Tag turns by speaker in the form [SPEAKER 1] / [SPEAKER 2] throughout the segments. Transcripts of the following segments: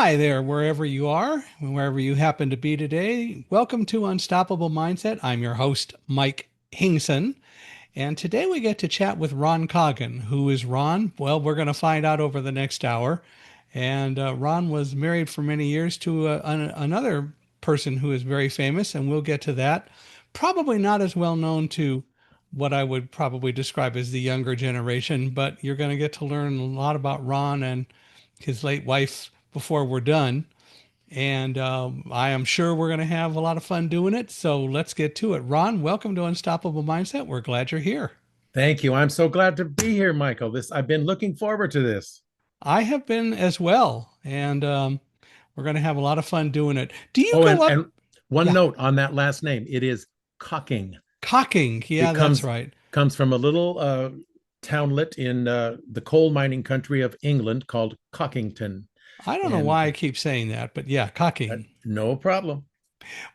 [SPEAKER 1] Hi there, wherever you are, wherever you happen to be today. Welcome to Unstoppable Mindset. I'm your host, Mike Hingson. And today we get to chat with Ron Cocking. Who is Ron? Well, we're going to find out over the next hour. And Ron was married for many years to another person who is very famous, and we'll get to that. Probably not as well known to what I would probably describe as the younger generation, but you're going to get to learn a lot about Ron and his late wife before we're done. And I am sure we're going to have a lot of fun doing it. So let's get to it. Ron, welcome to Unstoppable Mindset. We're glad you're here.
[SPEAKER 2] Thank you. I'm so glad to be here, Michael. I've been looking forward to this.
[SPEAKER 1] I have been as well. And we're going to have a lot of fun doing it. Do you
[SPEAKER 2] Oh,
[SPEAKER 1] go up?
[SPEAKER 2] and one
[SPEAKER 1] Yeah,
[SPEAKER 2] note on that last name. It is Cocking.
[SPEAKER 1] Cocking. Yeah,
[SPEAKER 2] It
[SPEAKER 1] that's
[SPEAKER 2] comes
[SPEAKER 1] right.
[SPEAKER 2] comes from a little townlet in the coal mining country of England called Cockington.
[SPEAKER 1] I don't know
[SPEAKER 2] And
[SPEAKER 1] why I keep saying that, but yeah, Cocking.
[SPEAKER 2] no problem.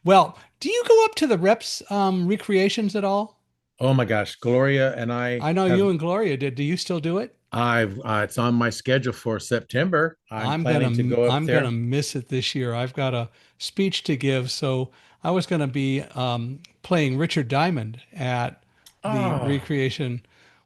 [SPEAKER 1] Well, do you go up to the reps recreations at all?
[SPEAKER 2] Oh my gosh, Gloria and I
[SPEAKER 1] I know
[SPEAKER 2] have
[SPEAKER 1] you and Gloria did. Do you still do it?
[SPEAKER 2] I've it's on my schedule for September. I'm planning to go up
[SPEAKER 1] I'm gonna
[SPEAKER 2] there.
[SPEAKER 1] miss it this year. I've got a speech to give, so I was gonna be playing Richard Diamond at the
[SPEAKER 2] Oh,
[SPEAKER 1] recreation.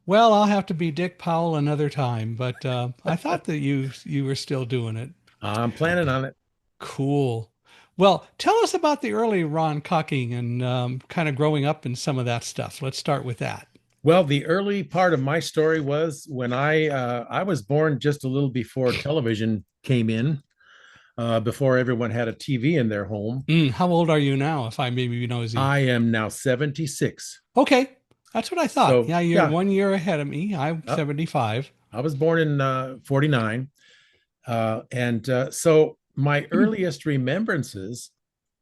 [SPEAKER 1] Well, I'll have to be Dick Powell another time, but I thought that you were still doing it.
[SPEAKER 2] I'm planning on it.
[SPEAKER 1] Cool. Well, tell us about the early Ron Cocking and kind of growing up and some of that stuff. Let's start with that.
[SPEAKER 2] Well, the early part of my story was when I was born just a little before television came in, before everyone had a TV in their home.
[SPEAKER 1] How old are you now, if I may be nosy?
[SPEAKER 2] I am now 76.
[SPEAKER 1] Okay, that's what I thought.
[SPEAKER 2] So
[SPEAKER 1] Yeah, you're
[SPEAKER 2] yeah,
[SPEAKER 1] 1 year ahead of me. I'm
[SPEAKER 2] uh,
[SPEAKER 1] 75.
[SPEAKER 2] I was born in 49. So my earliest remembrances,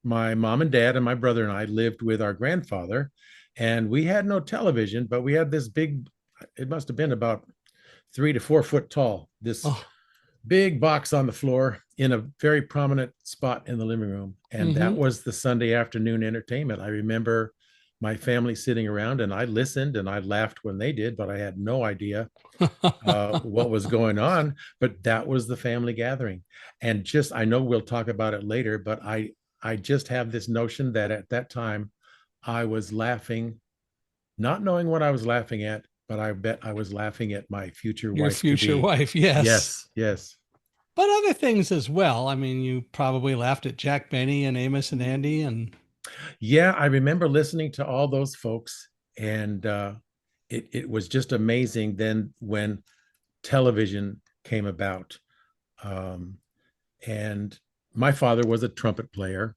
[SPEAKER 2] my mom and dad and my brother and I lived with our grandfather, and we had no television, but we had this big, it must have been about 3 to 4 foot tall, this
[SPEAKER 1] Oh,
[SPEAKER 2] big box on the floor in a very prominent spot in the living room. And that
[SPEAKER 1] mm-hmm.
[SPEAKER 2] was the Sunday afternoon entertainment. I remember my family sitting around and I listened and I laughed when they did, but I had no idea what was going on. But that was the family gathering. And just, I know we'll talk about it later, but I just have this notion that at that time I was laughing, not knowing what I was laughing at, but I bet I was laughing at my future
[SPEAKER 1] Your
[SPEAKER 2] wife to
[SPEAKER 1] future
[SPEAKER 2] be.
[SPEAKER 1] wife, yes.
[SPEAKER 2] Yes, yes.
[SPEAKER 1] But other things as well. I mean, you probably laughed at Jack Benny and Amos and Andy and
[SPEAKER 2] Yeah, I remember listening to all those folks, and it was just amazing. Then when television came about, um, and my father was a trumpet player,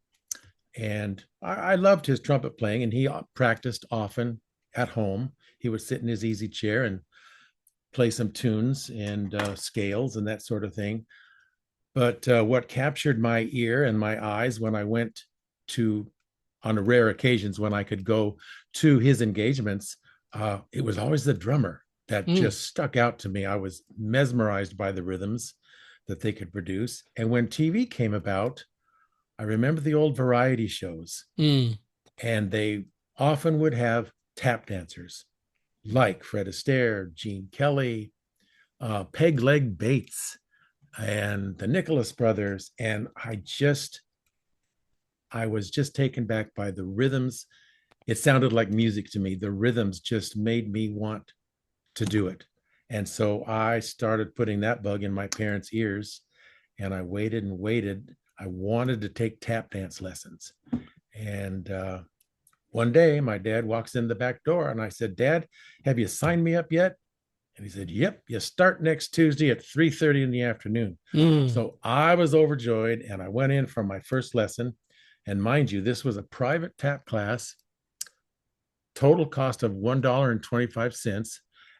[SPEAKER 2] and I loved his trumpet playing, and he practiced often at home. He would sit in his easy chair and play some tunes and scales and that sort of thing. But what captured my ear and my eyes when I went to, on rare occasions when I could go to his engagements, it was always the drummer that
[SPEAKER 1] mm,
[SPEAKER 2] just stuck out to me. I was mesmerized by the rhythms that they could produce. And when TV came about, I remember the old variety shows,
[SPEAKER 1] mm.
[SPEAKER 2] and they often would have tap dancers like Fred Astaire, Gene Kelly, Peg Leg Bates, and the Nicholas brothers. And I was just taken back by the rhythms. It sounded like music to me. The rhythms just made me want to do it. And so I started putting that bug in my parents' ears, and I waited and waited. I wanted to take tap dance lessons. And one day my dad walks in the back door and I said, Dad, have you signed me up yet? And he said, Yep, you start next Tuesday at 3:30 in the afternoon.
[SPEAKER 1] Mm.
[SPEAKER 2] So I was overjoyed and I went in for my first lesson. And mind you, this was a private tap class, total cost of $1.25.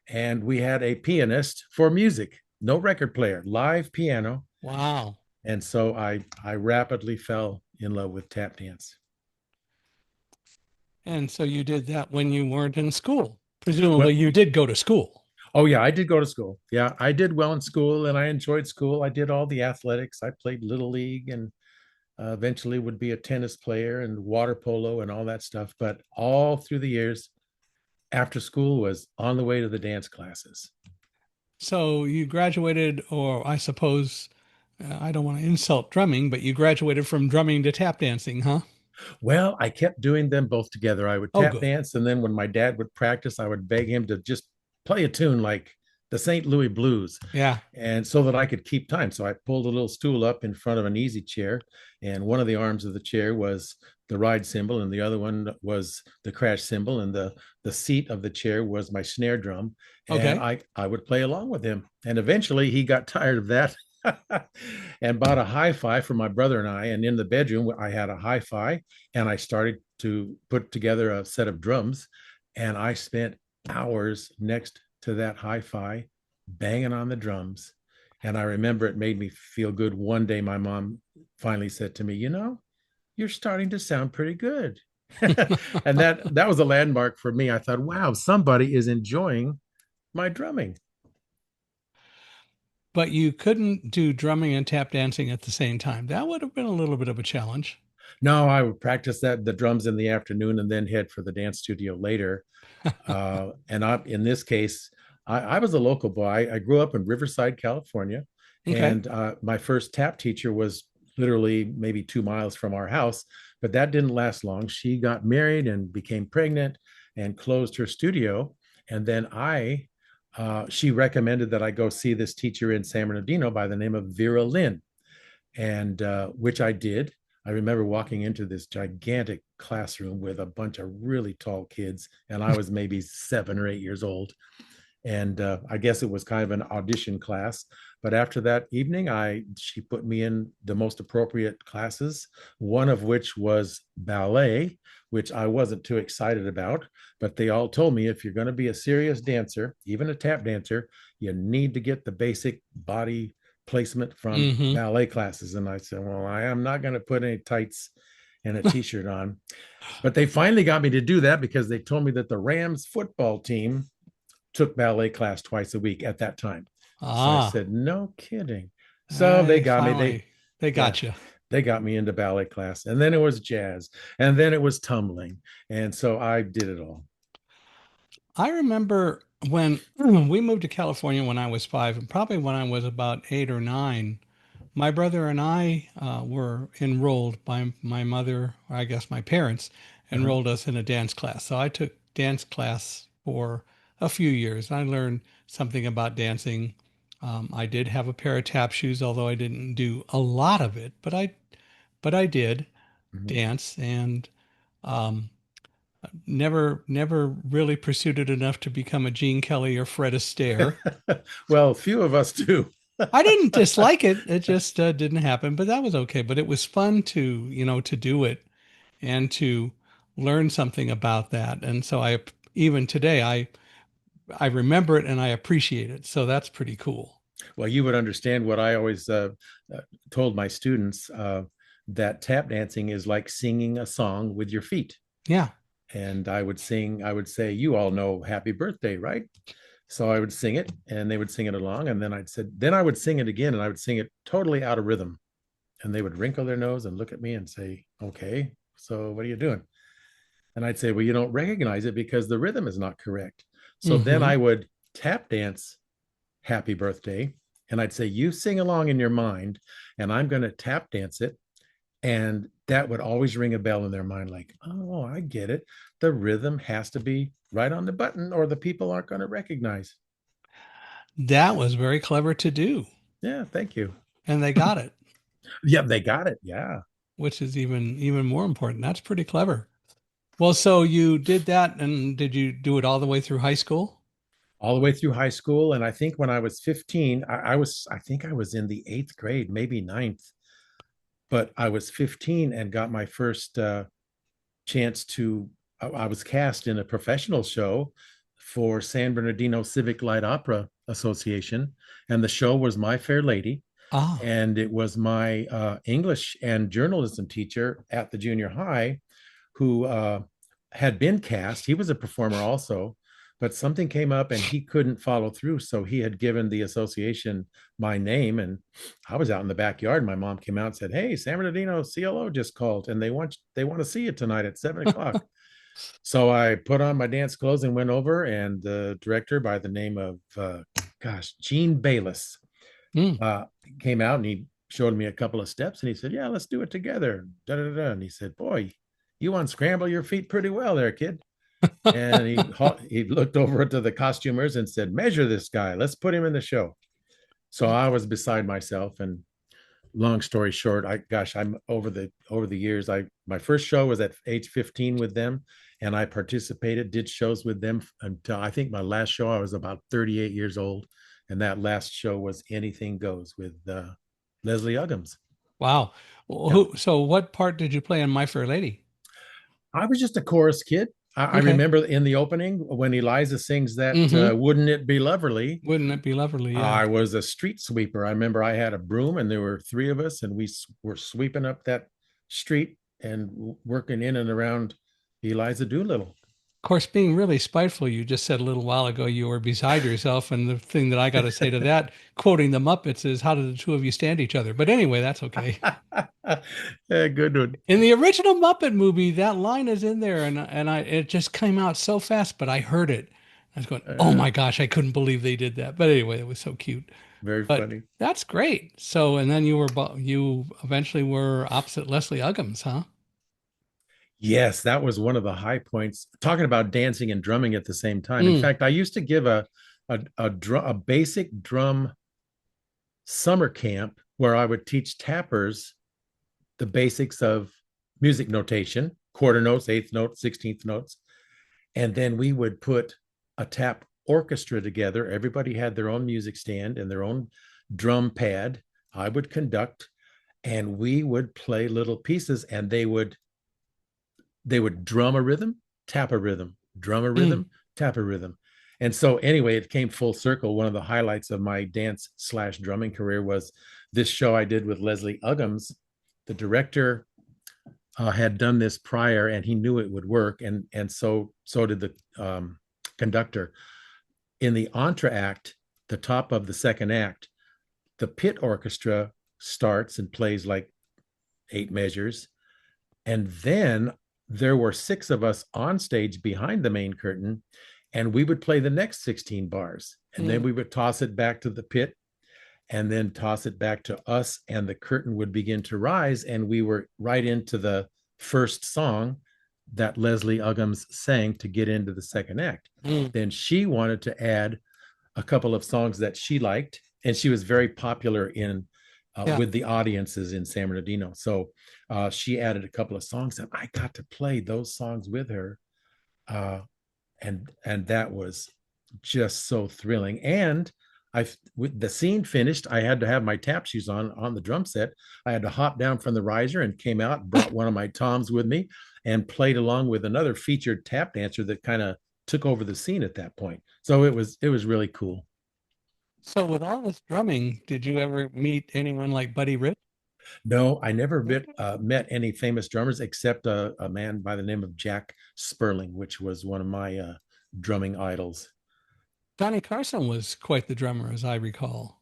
[SPEAKER 2] And we had a pianist for music, no record player, live piano.
[SPEAKER 1] Wow.
[SPEAKER 2] And so I rapidly fell in love with tap dance.
[SPEAKER 1] And so you did that when you weren't in school. Presumably
[SPEAKER 2] Well,
[SPEAKER 1] you did go to school.
[SPEAKER 2] oh yeah, I did go to school. Yeah, I did well in school and I enjoyed school. I did all the athletics. I played little league and eventually would be a tennis player and water polo and all that stuff. But all through the years after school was on the way to the dance classes.
[SPEAKER 1] So you graduated, or I suppose I don't want to insult drumming, but you graduated from drumming to tap dancing, huh?
[SPEAKER 2] Well, I kept doing them both together. I would
[SPEAKER 1] Oh,
[SPEAKER 2] tap
[SPEAKER 1] good.
[SPEAKER 2] dance, and then when my dad would practice, I would beg him to just play a tune like the St. Louis Blues,
[SPEAKER 1] Yeah.
[SPEAKER 2] and so that I could keep time. So I pulled a little stool up in front of an easy chair, and one of the arms of the chair was the ride cymbal, and the other one was the crash cymbal, and the seat of the chair was my snare drum, and
[SPEAKER 1] Okay.
[SPEAKER 2] I would play along with him. And eventually, he got tired of that. And bought a hi-fi for my brother and I. And in the bedroom, I had a hi-fi, and I started to put together a set of drums. And I spent hours next to that hi-fi banging on the drums. And I remember it made me feel good. One day, my mom finally said to me, you're starting to sound pretty good. And that was a landmark for me. I thought, wow, somebody is enjoying my drumming.
[SPEAKER 1] But you couldn't do drumming and tap dancing at the same time. That would have been a little bit of a challenge.
[SPEAKER 2] No, I would practice the drums in the afternoon and then head for the dance studio later. And in this case, I was a local boy. I grew up in Riverside, California,
[SPEAKER 1] Okay.
[SPEAKER 2] and my first tap teacher was literally maybe 2 miles from our house. But that didn't last long. She got married and became pregnant and closed her studio. And then she recommended that I go see this teacher in San Bernardino by the name of Vera Lynn, and which I did. I remember walking into this gigantic classroom with a bunch of really tall kids, and I was maybe 7 or 8 years old. And I guess it was kind of an audition class. But after that evening, she put me in the most appropriate classes, one of which was ballet, which I wasn't too excited about. But they all told me if you're going to be a serious dancer, even a tap dancer, you need to get the basic body placement from
[SPEAKER 1] Mm-hmm.
[SPEAKER 2] ballet classes. And I said, well, I am not going to put any tights and a t-shirt on. But they finally got me to do that because they told me that the Rams football team took ballet class twice a week at that time. So I
[SPEAKER 1] Ah,
[SPEAKER 2] said, no kidding. So they
[SPEAKER 1] I
[SPEAKER 2] got me. They,
[SPEAKER 1] finally they
[SPEAKER 2] yeah,
[SPEAKER 1] got you.
[SPEAKER 2] they got me into ballet class. And then it was jazz. And then it was tumbling. And so I did it all.
[SPEAKER 1] I remember when we moved to California when I was 5, and probably when I was about 8 or 9, my brother and I were enrolled by my mother, or I guess my parents,
[SPEAKER 2] Uh-huh.
[SPEAKER 1] enrolled us in a dance class. So I took dance class for a few years. I learned something about dancing. I did have a pair of tap shoes, although I didn't do a lot of it, but I did
[SPEAKER 2] Mhm.
[SPEAKER 1] dance and um, never really pursued it enough to become a Gene Kelly or Fred Astaire.
[SPEAKER 2] Well, few of us do.
[SPEAKER 1] I didn't dislike it. It just didn't happen, but that was okay. But it was fun to do it and to learn something about that. And so even today, I remember it and I appreciate it. So that's pretty cool.
[SPEAKER 2] Well, you would understand what I always uh, told my students, that tap dancing is like singing a song with your feet.
[SPEAKER 1] Yeah.
[SPEAKER 2] And I would say, you all know Happy Birthday, right? So I would sing it and they would sing it along. And then I would sing it again and I would sing it totally out of rhythm. And they would wrinkle their nose and look at me and say, okay, so what are you doing? And I'd say, well, you don't recognize it because the rhythm is not correct. So then
[SPEAKER 1] Hmm.
[SPEAKER 2] I would tap dance Happy Birthday. And I'd say, you sing along in your mind, and I'm going to tap dance it. And that would always ring a bell in their mind like, oh, I get it. The rhythm has to be right on the button, or the people aren't going to recognize.
[SPEAKER 1] That was very clever to do.
[SPEAKER 2] Yeah, thank you.
[SPEAKER 1] And they got it,
[SPEAKER 2] Yeah, they got it. Yeah.
[SPEAKER 1] which is even more important. That's pretty clever. Well, so you did that, and did you do it all the way through high school?
[SPEAKER 2] All the way through high school. And I think when I was 15, I think I was in the eighth grade, maybe ninth, but I was 15 and got my first chance to, I was cast in a professional show for San Bernardino Civic Light Opera Association. And the show was My Fair Lady.
[SPEAKER 1] Ah,
[SPEAKER 2] And it was my English and journalism teacher at the junior high who had been cast. He was a performer also, but something came up and he couldn't follow through. So he had given the association my name. And I was out in the backyard. My mom came out and said, hey, San Bernardino CLO just called and they want to see you tonight at 7 o'clock. So I put on my dance clothes and went over, and the director by the name of Gene Bayless
[SPEAKER 1] mm,
[SPEAKER 2] uh, came out and he showed me a couple of steps, and he said, "Yeah, let's do it together." Da, da, da. And he said, "Boy, you unscramble your feet pretty well there, kid." And he looked over to the costumers and said, "Measure this guy. Let's put him in the show." So I was beside myself. And long story short, I'm over the years. I My first show was at age 15 with them, and I participated, did shows with them until I think my last show I was about 38 years old, and that last show was Anything Goes with Leslie Uggams.
[SPEAKER 1] Wow. Well,
[SPEAKER 2] Yeah,
[SPEAKER 1] so what part did you play in My Fair Lady?
[SPEAKER 2] I was just a chorus kid. I
[SPEAKER 1] Okay.
[SPEAKER 2] remember in the opening when Eliza sings that
[SPEAKER 1] Mm-hmm.
[SPEAKER 2] "Wouldn't It Be Lovely."
[SPEAKER 1] Wouldn't it be lovely? Yeah.
[SPEAKER 2] I was a street sweeper. I remember I had a broom, and there were three of us, and we were sweeping up that street and working in and around Eliza Doolittle.
[SPEAKER 1] Of course, being really spiteful, you just said a little while ago you were beside yourself. And the thing that I got to say to that, quoting the Muppets, is how did the two of you stand each other? But anyway, that's okay.
[SPEAKER 2] Yeah, good one.
[SPEAKER 1] In the original Muppet movie, that line is in there, and it just came out so fast, but I heard it. I was going, "Oh
[SPEAKER 2] Uh,
[SPEAKER 1] my gosh, I couldn't believe they did that." But anyway, it was so cute.
[SPEAKER 2] Very
[SPEAKER 1] But
[SPEAKER 2] funny.
[SPEAKER 1] that's great. So, and then you eventually were opposite Leslie Uggams, huh?
[SPEAKER 2] Yes, that was one of the high points. Talking about dancing and drumming at the same time. In
[SPEAKER 1] Mm,
[SPEAKER 2] fact, I used to give a basic drum summer camp where I would teach tappers the basics of music notation, quarter notes, eighth notes, 16th notes. And then we would put a tap orchestra together. Everybody had their own music stand and their own drum pad. I would conduct, and we would play little pieces, and they would drum a rhythm, tap a rhythm, drum a
[SPEAKER 1] mm.
[SPEAKER 2] rhythm, tap a rhythm. And so anyway, it came full circle. One of the highlights of my dance slash drumming career was this show I did with Leslie Uggams. The director had done this prior, and he knew it would work, and so did the conductor. In the entr'acte, the top of the second act, the pit orchestra starts and plays like 8 measures, and then there were 6 of us on stage behind the main curtain, and we would play the next 16 bars, and then
[SPEAKER 1] Mm.
[SPEAKER 2] we would toss it back to the pit, and then toss it back to us, and the curtain would begin to rise, and we were right into the first song that Leslie Uggams sang to get into the second act.
[SPEAKER 1] Mm.
[SPEAKER 2] Then she wanted to add a couple of songs that she liked, and she was very popular in
[SPEAKER 1] Yeah.
[SPEAKER 2] with the audiences in San Bernardino. So she added a couple of songs, and I got to play those songs with her, uh, and that was just so thrilling. And with the scene finished, I had to have my tap shoes on the drum set. I had to hop down from the riser and came out, brought one of my toms with me, and played along with another featured tap dancer that kind of took over the scene at that point. So it was really cool.
[SPEAKER 1] So, with all this drumming, did you ever meet anyone like Buddy Rich?
[SPEAKER 2] No, I never met any famous drummers except a man by the name of Jack Sperling, which was one of my drumming idols.
[SPEAKER 1] Johnny Carson was quite the drummer, as I recall.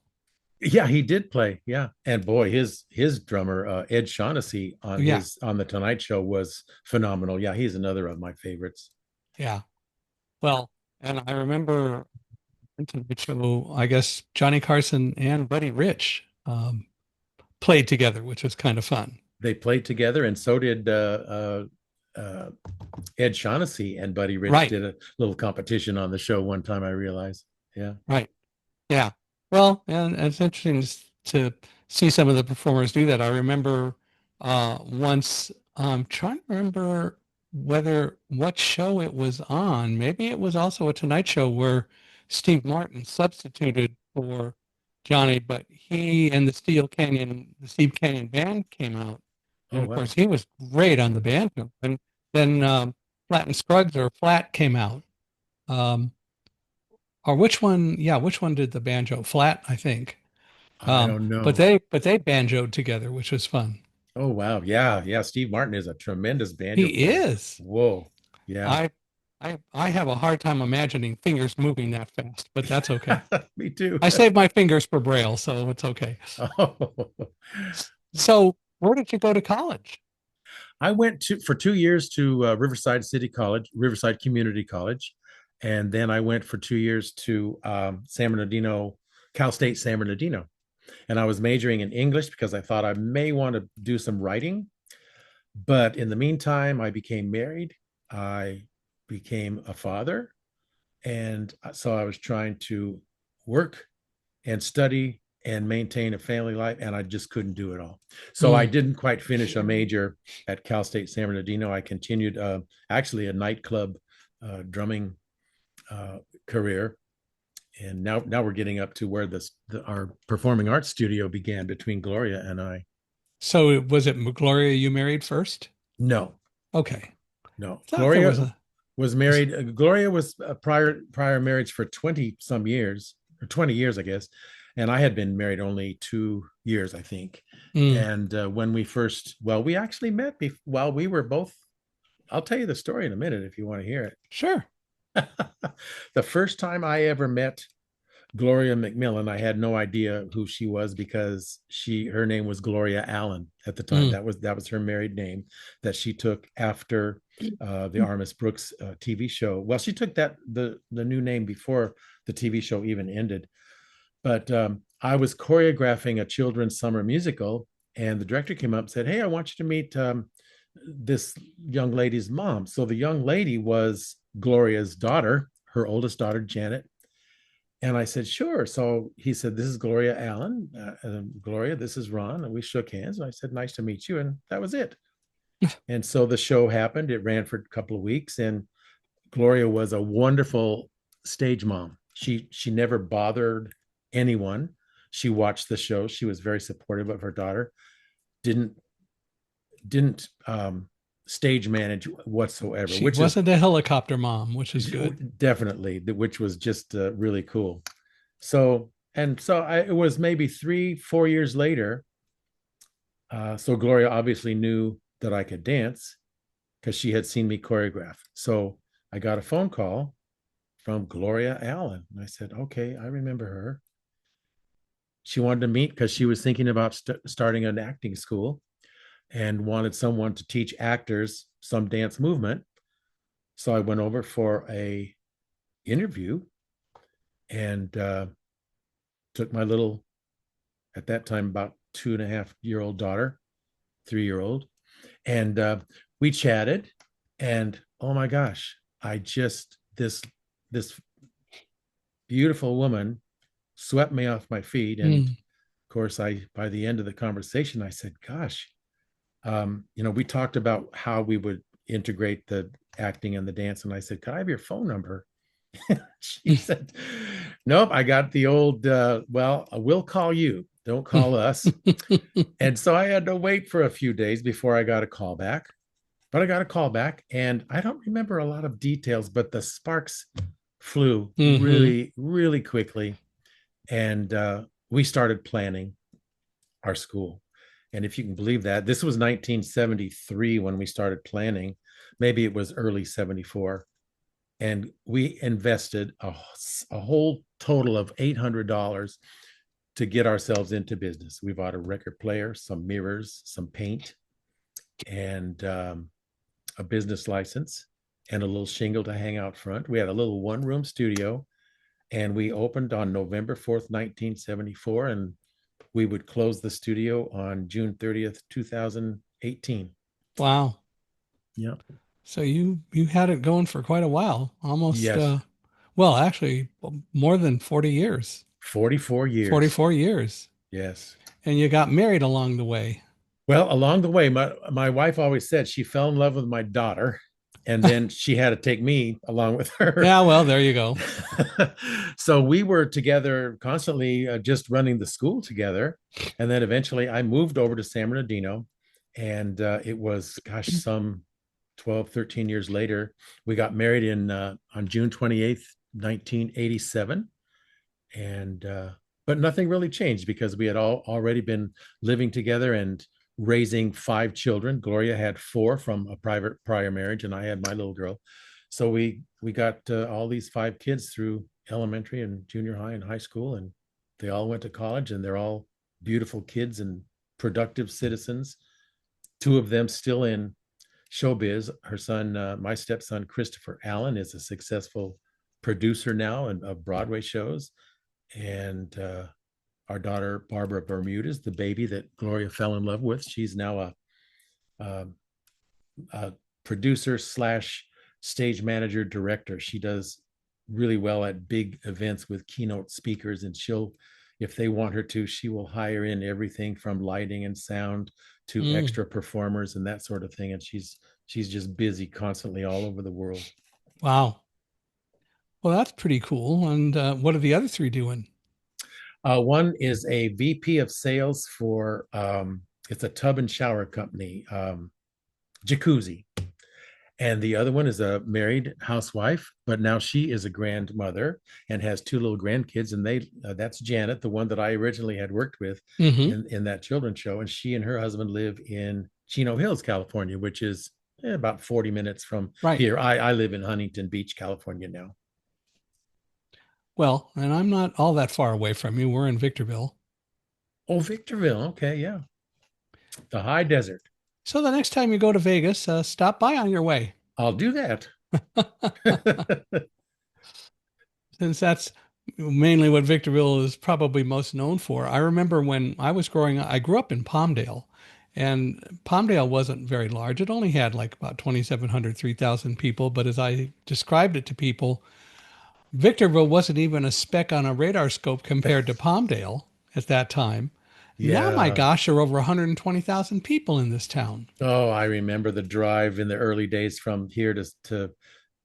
[SPEAKER 2] Yeah, he did play. Yeah, and boy, his drummer Ed Shaughnessy
[SPEAKER 1] Yeah,
[SPEAKER 2] on the Tonight Show was phenomenal. Yeah, he's another of my favorites.
[SPEAKER 1] yeah. Well, and I remember so I guess Johnny Carson and Buddy Rich played together, which was kind of fun.
[SPEAKER 2] They played together, and so did Ed Shaughnessy and Buddy Rich
[SPEAKER 1] Right,
[SPEAKER 2] did a little competition on the show one time. I realized. Yeah.
[SPEAKER 1] right. Yeah. Well, and it's interesting to see some of the performers do that. I remember once trying to remember whether what show it was on. Maybe it was also a Tonight Show where Steve Martin substituted for Johnny, but he and the Steve Canyon Band came out.
[SPEAKER 2] Oh
[SPEAKER 1] And of course,
[SPEAKER 2] wow.
[SPEAKER 1] he was great on the banjo. And then Flat and Scruggs or Flat came out. Um, or which one? Yeah, which one did the banjo? Flat, I think.
[SPEAKER 2] I don't
[SPEAKER 1] But
[SPEAKER 2] know.
[SPEAKER 1] they banjoed together, which was fun.
[SPEAKER 2] Oh wow. Yeah, yeah. Steve Martin is a tremendous banjo
[SPEAKER 1] He
[SPEAKER 2] player.
[SPEAKER 1] is.
[SPEAKER 2] Whoa. Yeah.
[SPEAKER 1] I I have a hard time imagining fingers moving that fast, but that's okay.
[SPEAKER 2] Me too.
[SPEAKER 1] I save my fingers for Braille, so it's okay.
[SPEAKER 2] Oh.
[SPEAKER 1] So, where did you go to college?
[SPEAKER 2] I went to for 2 years to Riverside City College, Riverside Community College, and then I went for 2 years to San Bernardino, Cal State San Bernardino. And I was majoring in English because I thought I may want to do some writing. But in the meantime, I became married. I became a father. And so I was trying to work and study and maintain a family life, and I just couldn't do it all. So I
[SPEAKER 1] Mm.
[SPEAKER 2] didn't quite finish a major at Cal State San Bernardino. I continued actually a nightclub drumming career, and now we're getting up to where our performing arts studio began between Gloria and I.
[SPEAKER 1] So was it Gloria you married first?
[SPEAKER 2] No,
[SPEAKER 1] Okay.
[SPEAKER 2] no,
[SPEAKER 1] I thought there
[SPEAKER 2] Gloria
[SPEAKER 1] was a
[SPEAKER 2] was
[SPEAKER 1] was,
[SPEAKER 2] married. Gloria was a prior marriage for 20 some years, or 20 years, I guess. And I had been married only 2 years, I think.
[SPEAKER 1] mm,
[SPEAKER 2] And when we first, well, we actually met while we were both, I'll tell you the story in a minute if you want to hear
[SPEAKER 1] sure.
[SPEAKER 2] it. The first time I ever met Gloria McMillan, I had no idea who she was because her name was Gloria Allen at the time.
[SPEAKER 1] Mm.
[SPEAKER 2] That was her married name that she took after the Armis Brooks TV show. Well, she took the new name before the TV show even ended. But I was choreographing a children's summer musical, and the director came up and said, "Hey, I want you to meet this young lady's mom." So the young lady was Gloria's daughter, her oldest daughter, Janet. And I said, "Sure." So he said, "This is Gloria Allen. Gloria, this is Ron." And we shook hands. And I said, "Nice to meet you." And that was it. And so the show happened. It ran for a couple of weeks. And Gloria was a wonderful stage mom. She never bothered anyone. She watched the show. She was very supportive of her daughter. Didn't stage manage whatsoever,
[SPEAKER 1] She
[SPEAKER 2] which is
[SPEAKER 1] wasn't a helicopter mom, which is good.
[SPEAKER 2] definitely, which was just really cool. So it was maybe 3 4 years later. So Gloria obviously knew that I could dance because she had seen me choreograph. So I got a phone call from Gloria Allen. And I said, "Okay, I remember her." She wanted to meet because she was thinking about starting an acting school and wanted someone to teach actors some dance movement. So I went over for a interview and took my little, at that time, about 2.5-year-old daughter, 3-year-old, and we chatted. And oh my gosh, I just this beautiful woman swept me off my feet. And
[SPEAKER 1] Mm.
[SPEAKER 2] of course, I by the end of the conversation, I said, "Gosh, we talked about how we would integrate the acting and the dance." And I said, "Could I have your phone number?" She said, "Nope, I got the old, well, we'll call you. Don't call us." And so I had to wait for a few days before I got a call back. But I got a call back, and I don't remember a lot of details, but the sparks flew
[SPEAKER 1] Hmm.
[SPEAKER 2] really, really quickly. And we started planning our school. And if you can believe that, this was 1973 when we started planning. Maybe it was early 74. And we invested a whole total of $800 to get ourselves into business. We bought a record player, some mirrors, some paint, and a business license, and a little shingle to hang out front. We had a little one-room studio, and we opened on November 4th, 1974, and we would close the studio on June 30th, 2018.
[SPEAKER 1] Wow.
[SPEAKER 2] Yeah.
[SPEAKER 1] So you had it going for quite a while, almost
[SPEAKER 2] Yes.
[SPEAKER 1] well, actually more than 40 years.
[SPEAKER 2] 44 years.
[SPEAKER 1] 44 years.
[SPEAKER 2] Yes.
[SPEAKER 1] And you got married along the way.
[SPEAKER 2] Well, along the way, my wife always said she fell in love with my daughter, and then she had to take me along with her.
[SPEAKER 1] Yeah, well, there you go.
[SPEAKER 2] So we were together constantly, just running the school together. And then eventually I moved over to San Bernardino, and it was, gosh, some 12, 13 years later. We got married on June 28th, 1987. And but nothing really changed because we had already been living together and raising 5 children. Gloria had 4 from a private prior marriage, and I had my little girl. So we got all these 5 kids through elementary and junior high and high school, and they all went to college, and they're all beautiful kids and productive citizens. 2 of them still in showbiz. Her son, my stepson Christopher Allen, is a successful producer now of Broadway shows. And our daughter Barbara Bermudez, the baby that Gloria fell in love with. She's now a, a producer slash stage manager director. She does really well at big events with keynote speakers, and she'll, if they want her to, she will hire in everything from lighting and sound to
[SPEAKER 1] Mm,
[SPEAKER 2] extra performers and that sort of thing. And she's just busy constantly all over the world.
[SPEAKER 1] wow. Well, that's pretty cool. And what are the other three doing?
[SPEAKER 2] One is a VP of sales for it's a tub and shower company, Jacuzzi. And the other one is a married housewife, but now she is a grandmother and has two little grandkids. And that's Janet, the one that I originally had worked with
[SPEAKER 1] Hmm.
[SPEAKER 2] in that children's show. And she and her husband live in Chino Hills, California, which is about 40 minutes from
[SPEAKER 1] Right.
[SPEAKER 2] here. I live in Huntington Beach, California now.
[SPEAKER 1] Well, and I'm not all that far away from you. We're in Victorville.
[SPEAKER 2] Oh, Victorville. Okay. Yeah. The high desert.
[SPEAKER 1] So the next time you go to Vegas, stop by on your way.
[SPEAKER 2] I'll do that.
[SPEAKER 1] Since that's mainly what Victorville is probably most known for. I remember when I was growing up, I grew up in Palmdale, and Palmdale wasn't very large. It only had like about 2,700, 3,000 people. But as I described it to people, Victorville wasn't even a speck on a radar scope compared to Palmdale at that time. Now, my
[SPEAKER 2] Yeah.
[SPEAKER 1] gosh, there are over 120,000 people in this town.
[SPEAKER 2] Oh, I remember the drive in the early days from here to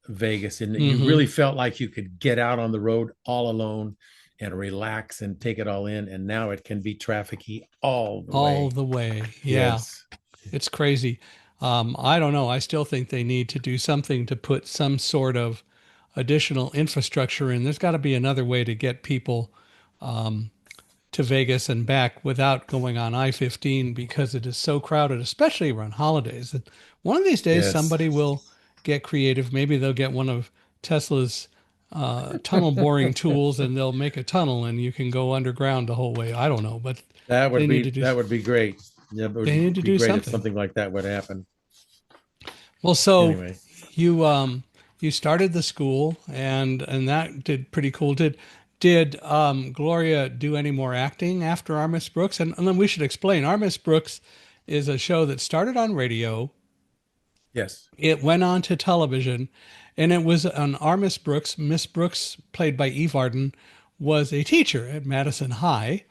[SPEAKER 2] Vegas, and you
[SPEAKER 1] Hmm.
[SPEAKER 2] really felt like you could get out on the road all alone and relax and take it all in. And now it can be trafficy all the
[SPEAKER 1] All
[SPEAKER 2] way.
[SPEAKER 1] the way. Yeah,
[SPEAKER 2] Yes.
[SPEAKER 1] it's crazy. I don't know. I still think they need to do something to put some sort of additional infrastructure in. There's got to be another way to get people um, to Vegas and back without going on I-15 because it is so crowded, especially around holidays. And one of these days,
[SPEAKER 2] Yes.
[SPEAKER 1] somebody will get creative. Maybe they'll get one of Tesla's tunnel boring tools and they'll make a tunnel and you can go underground the whole way. I don't know, but they need to do
[SPEAKER 2] That would be great. Yeah, it
[SPEAKER 1] they need
[SPEAKER 2] would
[SPEAKER 1] to
[SPEAKER 2] be
[SPEAKER 1] do
[SPEAKER 2] great if
[SPEAKER 1] something.
[SPEAKER 2] something like that would happen.
[SPEAKER 1] Well, so
[SPEAKER 2] Anyway.
[SPEAKER 1] you started the school and that did pretty cool. Did Gloria do any more acting after Our Miss Brooks? And then we should explain. Our Miss Brooks is a show that started on radio.
[SPEAKER 2] Yes.
[SPEAKER 1] It went on to television, and it was on Our Miss Brooks. Miss Brooks, played by Eve Arden, was a teacher at Madison High,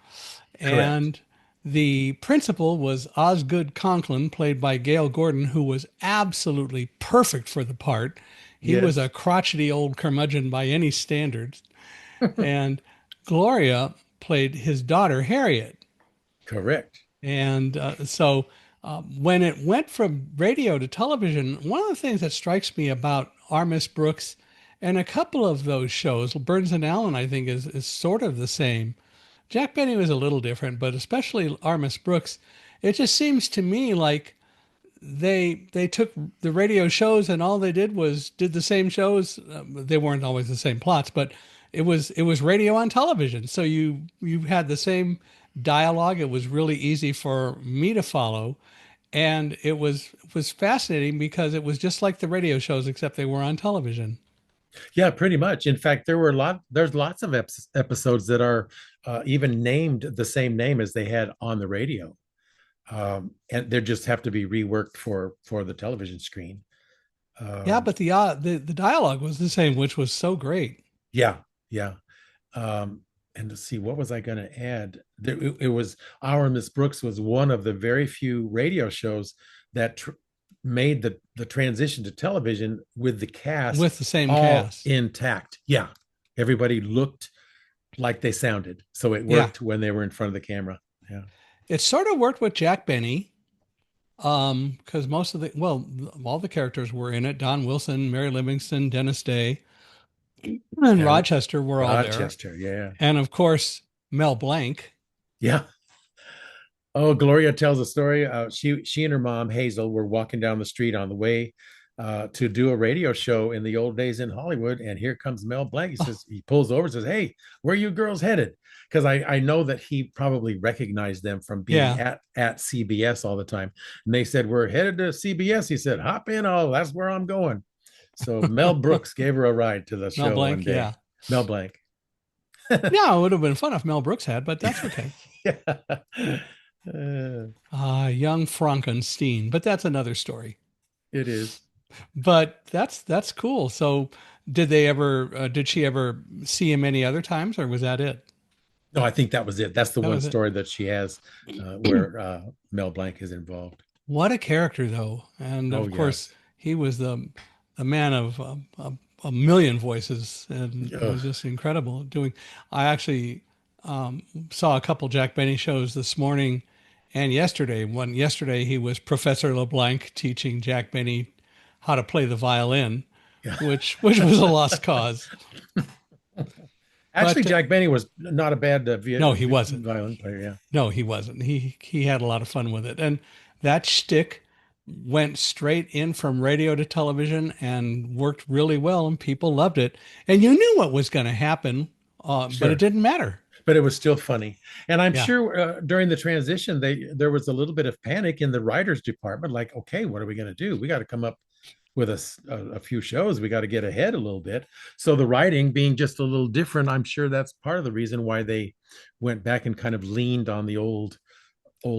[SPEAKER 2] Correct.
[SPEAKER 1] and the principal was Osgood Conklin, played by Gail Gordon, who was absolutely perfect for the part. He was a
[SPEAKER 2] Yes.
[SPEAKER 1] crotchety old curmudgeon by any standards. And Gloria played his daughter, Harriet.
[SPEAKER 2] Correct.
[SPEAKER 1] And when it went from radio to television, one of the things that strikes me about Our Miss Brooks and a couple of those shows, Burns and Allen, I think, is sort of the same. Jack Benny was a little different, but especially Our Miss Brooks, it just seems to me like they took the radio shows and all they did was did the same shows. They weren't always the same plots, but it was radio on television. So you had the same dialogue. It was really easy for me to follow, and it was fascinating because it was just like the radio shows except they were on television.
[SPEAKER 2] Yeah, pretty much. In fact, there's lots of episodes that are even named the same name as they had on the radio. And they just have to be reworked for the television screen.
[SPEAKER 1] Yeah,
[SPEAKER 2] Um,
[SPEAKER 1] but the dialogue was the same, which was so great.
[SPEAKER 2] yeah, yeah. And to see what was I going to add? It was Our Miss Brooks was one of the very few radio shows that made the transition to television with the cast
[SPEAKER 1] With the same
[SPEAKER 2] all
[SPEAKER 1] cast.
[SPEAKER 2] intact. Yeah, everybody looked like they sounded, so it
[SPEAKER 1] Yeah,
[SPEAKER 2] worked when they were in front of the camera. Yeah,
[SPEAKER 1] it sort of worked with Jack Benny, because most of the well, all the characters were in it. Don Wilson, Mary Livingston, Dennis Day, and
[SPEAKER 2] yeah.
[SPEAKER 1] Rochester were all there,
[SPEAKER 2] Rochester. Yeah,
[SPEAKER 1] and of course Mel Blanc.
[SPEAKER 2] yeah. Oh, Gloria tells a story. She and her mom Hazel were walking down the street on the way to do a radio show in the old days in Hollywood, and here comes Mel Blanc. He
[SPEAKER 1] Oh,
[SPEAKER 2] says he pulls over and says, "Hey, where are you girls headed?" Because I know that he probably recognized them from being
[SPEAKER 1] yeah,
[SPEAKER 2] at CBS all the time, and they said we're headed to CBS. He said, "Hop in, oh, that's where I'm going." So Mel Brooks gave her a ride to the
[SPEAKER 1] Mel
[SPEAKER 2] show one
[SPEAKER 1] Blanc.
[SPEAKER 2] day.
[SPEAKER 1] Yeah.
[SPEAKER 2] Mel Blanc.
[SPEAKER 1] Yeah, it would have been fun if Mel Brooks had, but that's okay.
[SPEAKER 2] Yeah. Uh,
[SPEAKER 1] Young Frankenstein, but that's another story.
[SPEAKER 2] it is.
[SPEAKER 1] But that's cool. So, did she ever see him any other times, or was that it?
[SPEAKER 2] No, I think that was it. That's the
[SPEAKER 1] That
[SPEAKER 2] one
[SPEAKER 1] was it.
[SPEAKER 2] story that she has where Mel Blanc is involved.
[SPEAKER 1] What a character, though. And
[SPEAKER 2] Oh,
[SPEAKER 1] of course,
[SPEAKER 2] yes.
[SPEAKER 1] he was the man of a million voices and
[SPEAKER 2] Ugh.
[SPEAKER 1] was just incredible doing. I actually saw a couple Jack Benny shows this morning and yesterday. One yesterday, he was Professor LeBlanc teaching Jack Benny how to play the violin,
[SPEAKER 2] Yeah.
[SPEAKER 1] which was a lost cause.
[SPEAKER 2] Actually,
[SPEAKER 1] But
[SPEAKER 2] Jack Benny was not a bad
[SPEAKER 1] no, he wasn't.
[SPEAKER 2] violin player. Yeah.
[SPEAKER 1] No, he wasn't. He had a lot of fun with it, and that shtick went straight in from radio to television and worked really well, and people loved it. And you knew what was going to happen, but it
[SPEAKER 2] Sure.
[SPEAKER 1] didn't matter.
[SPEAKER 2] But it was still funny. And I'm
[SPEAKER 1] Yeah,
[SPEAKER 2] sure during the transition, there was a little bit of panic in the writers department. Like, okay, what are we going to do? We got to come up with a few shows. We got to get ahead a little bit. So the writing being just a little different, I'm sure that's part of the reason why they went back and kind of leaned on the old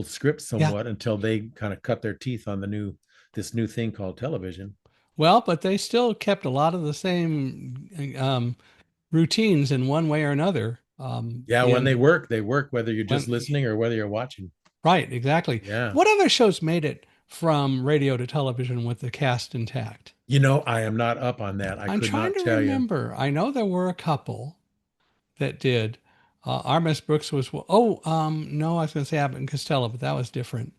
[SPEAKER 2] script
[SPEAKER 1] yeah.
[SPEAKER 2] somewhat until they kind of cut their teeth on the new this new thing called television.
[SPEAKER 1] Well, but they still kept a lot of the same routines in one way or another.
[SPEAKER 2] Yeah, when
[SPEAKER 1] In
[SPEAKER 2] they work whether you're just
[SPEAKER 1] when
[SPEAKER 2] listening or whether you're watching.
[SPEAKER 1] right, exactly.
[SPEAKER 2] Yeah.
[SPEAKER 1] What other shows made it from radio to television with the cast intact?
[SPEAKER 2] I am not up on that. I
[SPEAKER 1] I'm
[SPEAKER 2] could
[SPEAKER 1] trying
[SPEAKER 2] not
[SPEAKER 1] to
[SPEAKER 2] tell you.
[SPEAKER 1] remember. I know there were a couple that did. Armis Brooks was, no, I was going to say Abbott and Costello, but that was different.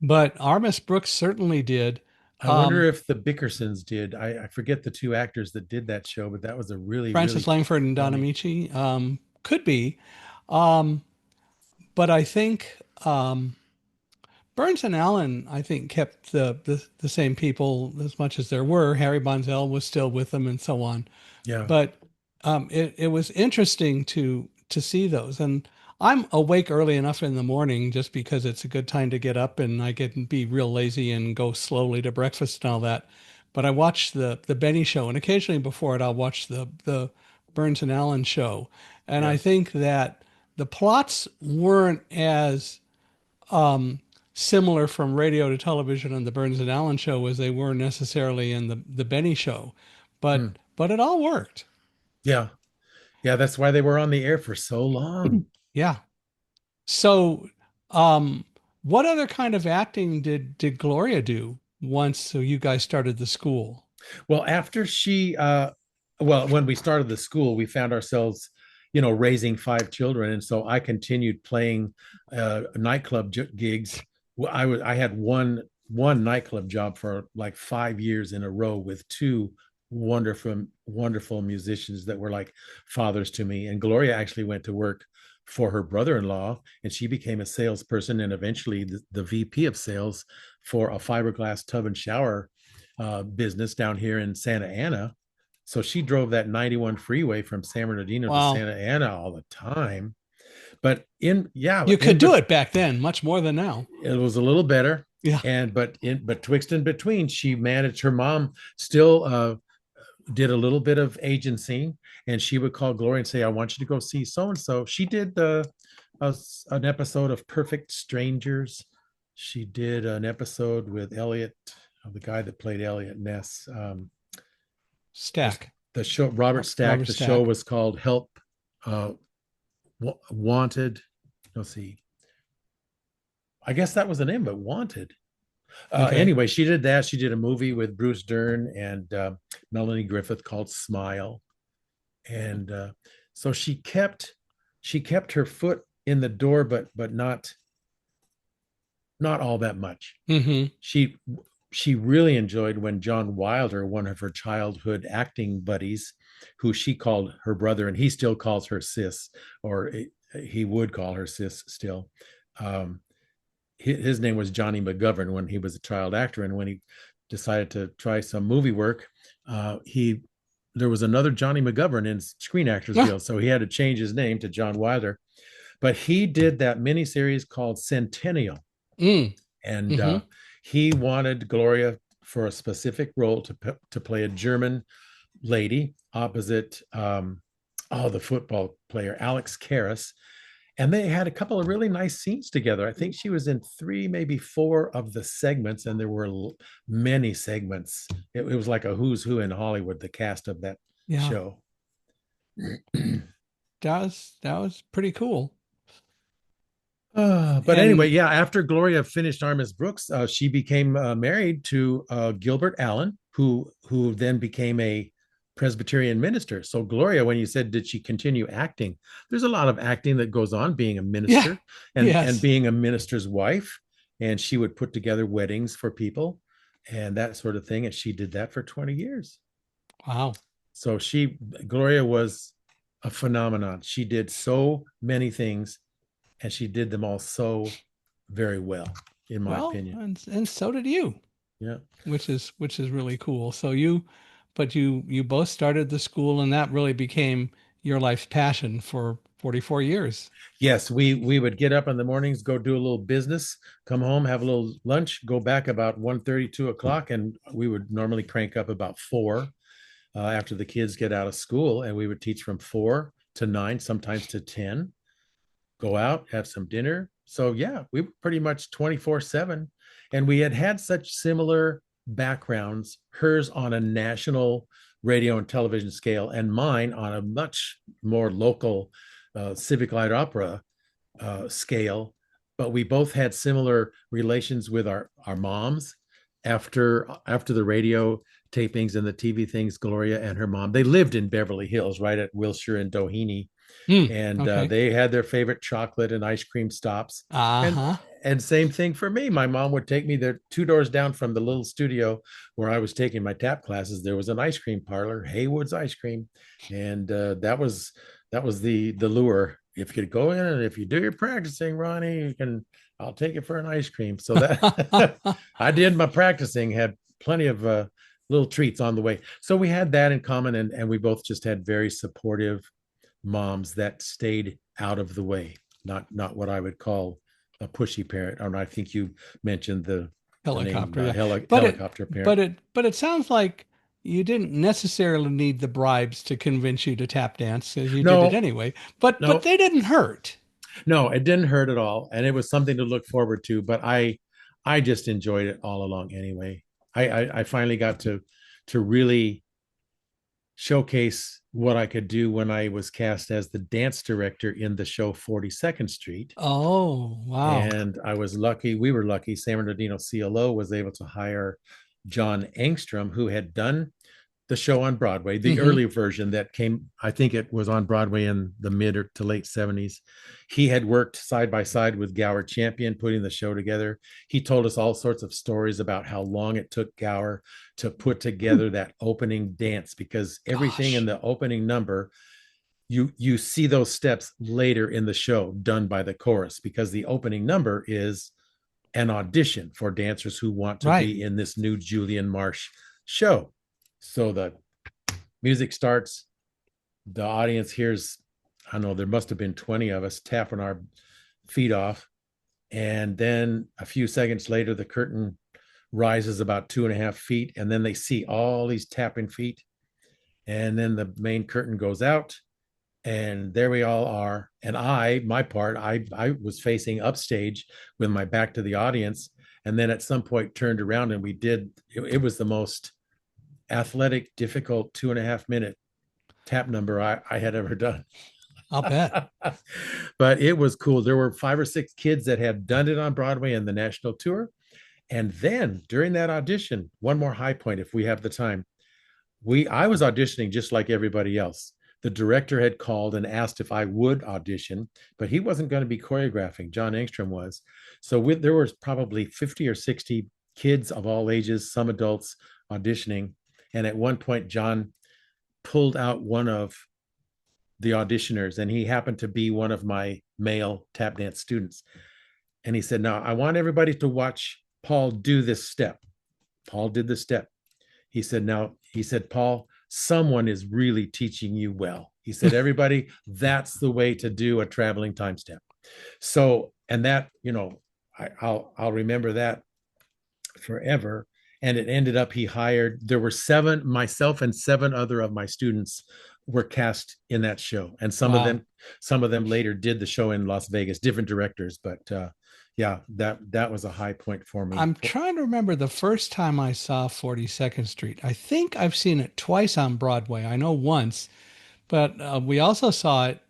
[SPEAKER 1] But Armis Brooks certainly did.
[SPEAKER 2] I wonder
[SPEAKER 1] Um,
[SPEAKER 2] if the Bickersons did. I forget the two actors that did that show, but that was a really,
[SPEAKER 1] Francis
[SPEAKER 2] really
[SPEAKER 1] Langford and Don
[SPEAKER 2] funny.
[SPEAKER 1] Amici, could be. Um, but I think Burns and Allen, I think, kept the same people as much as there were. Harry Bonzell was still with them and so on.
[SPEAKER 2] Yeah.
[SPEAKER 1] But it was interesting to see those. And I'm awake early enough in the morning just because it's a good time to get up and I can be real lazy and go slowly to breakfast and all that. But I watch the Benny show, and occasionally before it, I'll watch the Burns and Allen show. And I
[SPEAKER 2] Yes.
[SPEAKER 1] think that the plots weren't as similar from radio to television on the Burns and Allen show as they were necessarily in the Benny show,
[SPEAKER 2] Hmm.
[SPEAKER 1] but it all worked.
[SPEAKER 2] Yeah. Yeah. That's why they were on the air for so long.
[SPEAKER 1] Yeah. So, um, what other kind of acting did Gloria do once so you guys started the school?
[SPEAKER 2] Well, after when we started the school, we found ourselves, raising five children, and so I continued playing nightclub gigs. I had one nightclub job for like 5 years in a row with two wonderful musicians that were like fathers to me. And Gloria actually went to work for her brother-in-law, and she became a salesperson and eventually the VP of sales for a fiberglass tub and shower business down here in Santa Ana. So she drove that 91 freeway from San Bernardino to
[SPEAKER 1] Wow.
[SPEAKER 2] Santa Ana all the time. But in yeah,
[SPEAKER 1] You could do it back then, much more than now.
[SPEAKER 2] it was a little better.
[SPEAKER 1] Yeah.
[SPEAKER 2] And but twixt and between, she managed. Her mom still did a little bit of agency, and she would call Gloria and say, "I want you to go see so and so." She did an episode of Perfect Strangers. She did an episode with Elliot, the guy that played Elliot Ness.
[SPEAKER 1] Stack.
[SPEAKER 2] The show Robert Stack.
[SPEAKER 1] Robert
[SPEAKER 2] The show
[SPEAKER 1] Stack.
[SPEAKER 2] was called Help uh, Wanted. Let's see. I guess that was the name, but Wanted.
[SPEAKER 1] Okay.
[SPEAKER 2] Anyway, she did that. She did a movie with Bruce Dern and Melanie Griffith called Smile, and so she kept her foot in the door, but not all that much.
[SPEAKER 1] Mm-hmm.
[SPEAKER 2] She really enjoyed when John Wilder, one of her childhood acting buddies, who she called her brother, and he still calls her sis, or he would call her sis still. Um, his name was Johnny McGovern when he was a child actor, and when he decided to try some movie work, he there was another Johnny McGovern in Screen Actors
[SPEAKER 1] Ah,
[SPEAKER 2] Guild, so he had to change his name to John Wilder. But he did that miniseries called Centennial,
[SPEAKER 1] mm,
[SPEAKER 2] and
[SPEAKER 1] mm-hmm.
[SPEAKER 2] he wanted Gloria for a specific role to play a German lady opposite oh, the football player, Alex Karras. And they had a couple of really nice scenes together. I think she was in three, maybe four of the segments, and there were many segments. It was like a who's who in Hollywood, the cast of that
[SPEAKER 1] Yeah,
[SPEAKER 2] show.
[SPEAKER 1] that was pretty cool.
[SPEAKER 2] But anyway,
[SPEAKER 1] And
[SPEAKER 2] yeah, after Gloria finished Armis Brooks, she became married to Gilbert Allen, who then became a Presbyterian minister. So Gloria, when you said did she continue acting, there's a lot of acting that goes on being a
[SPEAKER 1] yeah,
[SPEAKER 2] minister and
[SPEAKER 1] yes.
[SPEAKER 2] being a minister's wife. And she would put together weddings for people and that sort of thing. And she did that for 20 years.
[SPEAKER 1] Wow.
[SPEAKER 2] So Gloria was a phenomenon. She did so many things and she did them all so very well, in my
[SPEAKER 1] Well,
[SPEAKER 2] opinion.
[SPEAKER 1] and so did you,
[SPEAKER 2] Yeah.
[SPEAKER 1] which is really cool. So but you both started the school, and that really became your life's passion for 44 years.
[SPEAKER 2] Yes, we would get up in the mornings, go do a little business, come home, have a little lunch, go back about 1:30, 2 o'clock, and we would normally crank up about 4 after the kids get out of school, and we would teach from 4 to 9, sometimes to 10. Go out, have some dinner. So yeah, we were pretty much 24/7. And we had such similar backgrounds, hers on a national radio and television scale, and mine on a much more local civic light opera scale. But we both had similar relations with our moms after the radio tapings and the TV things. Gloria and her mom, they lived in Beverly Hills, right at Wilshire and Doheny,
[SPEAKER 1] Hmm.
[SPEAKER 2] and
[SPEAKER 1] Okay.
[SPEAKER 2] they had their favorite chocolate and ice cream stops. And
[SPEAKER 1] Uh-huh.
[SPEAKER 2] and same thing for me. My mom would take me there 2 doors down from the little studio where I was taking my tap classes. There was an ice cream parlor, Haywood's Ice Cream, and that was the lure. If you go in and if you do your practicing, Ronnie, you can. I'll take you for an ice cream. So that I did my practicing, had plenty of little treats on the way. So we had that in common, and we both just had very supportive moms that stayed out of the way, not what I would call a pushy parent. And I think you mentioned the name
[SPEAKER 1] Helicopter, yeah. But it
[SPEAKER 2] helicopter parent.
[SPEAKER 1] but it sounds like you didn't necessarily need the bribes to convince you to tap dance, because you did it
[SPEAKER 2] No,
[SPEAKER 1] anyway. But
[SPEAKER 2] no,
[SPEAKER 1] they didn't hurt.
[SPEAKER 2] no, it didn't hurt at all, and it was something to look forward to. But I just enjoyed it all along anyway. I finally got to really showcase what I could do when I was cast as the dance director in the show 42nd Street.
[SPEAKER 1] Oh, wow.
[SPEAKER 2] And I was lucky, we were lucky, San Bernardino CLO was able to hire John Engstrom, who had done the show on Broadway, the
[SPEAKER 1] Mm-hmm.
[SPEAKER 2] early version that came, I think it was on Broadway in the mid or to late 70s. He had worked side by side with Gower Champion putting the show together. He told us all sorts of stories about how long it took Gower to put together that opening dance, because everything in
[SPEAKER 1] Gosh.
[SPEAKER 2] the opening number, you see those steps later in the show done by the chorus, because the opening number is an audition for dancers who want to
[SPEAKER 1] Right.
[SPEAKER 2] be in this new Julian Marsh show. So the music starts, the audience hears, I don't know, there must have been 20 of us tapping our feet off. And then a few seconds later, the curtain rises about 2.5 feet, and then they see all these tapping feet. And then the main curtain goes out, and there we all are. And my part, I was facing upstage with my back to the audience. And then at some point turned around and we did, it was the most athletic, difficult 2.5 minute tap number I had ever done.
[SPEAKER 1] I'll bet.
[SPEAKER 2] But it was cool. There were 5 or 6 kids that had done it on Broadway and the national tour. And then during that audition, one more high point, if we have the time, I was auditioning just like everybody else. The director had called and asked if I would audition, but he wasn't going to be choreographing. John Engstrom was. So there was probably 50 or 60 kids of all ages, some adults auditioning. And at one point, John pulled out one of the auditioners, and he happened to be one of my male tap dance students. And he said, "Now I want everybody to watch Paul do this step." Paul did the step. He said, "Paul, someone is really teaching you well." He said, "Everybody, that's the way to do a traveling time step." So, and that, I'll remember that forever. And it ended up, he hired, there were 7, myself and 7 other of my students were cast in that show, and
[SPEAKER 1] Wow.
[SPEAKER 2] some of them later did the show in Las Vegas, different directors. But yeah, that was a high point for me.
[SPEAKER 1] I'm trying to remember the first time I saw 42nd Street. I think I've seen it twice on Broadway. I know once, but we also saw it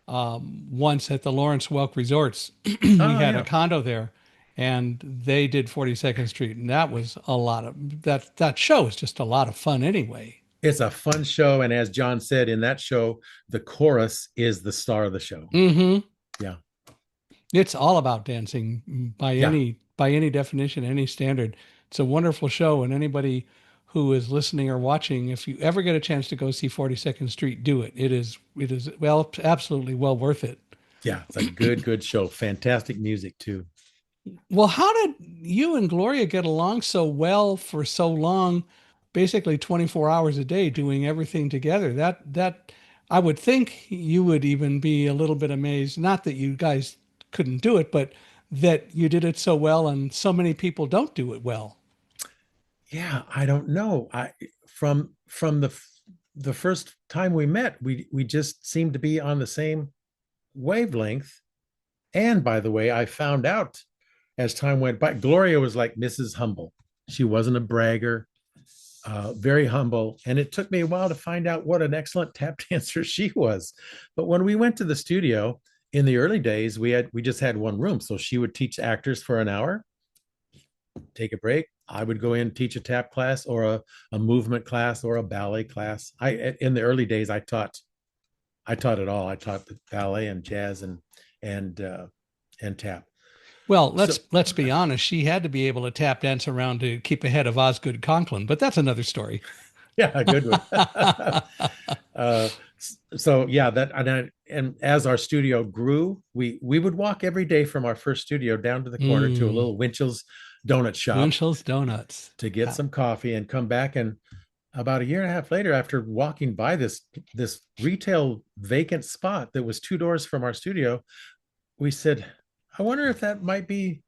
[SPEAKER 1] once at the Lawrence Welk Resorts. We
[SPEAKER 2] Oh
[SPEAKER 1] had a
[SPEAKER 2] yeah,
[SPEAKER 1] condo there, and they did 42nd Street, and that was a lot of that show is just a lot of fun anyway.
[SPEAKER 2] it's a fun show, and as John said in that show, the chorus is the star of the show.
[SPEAKER 1] Hmm.
[SPEAKER 2] Yeah,
[SPEAKER 1] It's all about dancing
[SPEAKER 2] yeah,
[SPEAKER 1] by any definition, any standard. It's a wonderful show, and anybody who is listening or watching, if you ever get a chance to go see 42nd Street, do it. It is well absolutely well worth it.
[SPEAKER 2] yeah. It's a good show. Fantastic music too.
[SPEAKER 1] Well, how did you and Gloria get along so well for so long, basically 24 hours a day doing everything together? That I would think you would even be a little bit amazed, not that you guys couldn't do it, but that you did it so well and so many people don't do it well.
[SPEAKER 2] Yeah, I don't know. I from the first time we met, we just seemed to be on the same wavelength. And by the way, I found out as time went by, Gloria was like Mrs. Humble. She wasn't a bragger, very humble. And it took me a while to find out what an excellent tap dancer she was. But when we went to the studio in the early days, we just had one room. So she would teach actors for an hour, take a break. I would go in, teach a tap class or a movement class or a ballet class. In the early days, I taught it all. I taught the ballet and jazz and and tap.
[SPEAKER 1] Well,
[SPEAKER 2] So
[SPEAKER 1] let's be honest, she had to be able to tap dance around to keep ahead of Osgood Conklin, but that's another story.
[SPEAKER 2] yeah, a good one. uh, so yeah, and as our studio grew, we would walk every day from our first studio down to the corner to a
[SPEAKER 1] Mm,
[SPEAKER 2] little Winchell's donut shop
[SPEAKER 1] Winchell's Donuts.
[SPEAKER 2] to get some coffee and come back. And about a year and a half later, after walking by this retail vacant spot that was two doors from our studio, we said, I wonder if that might be,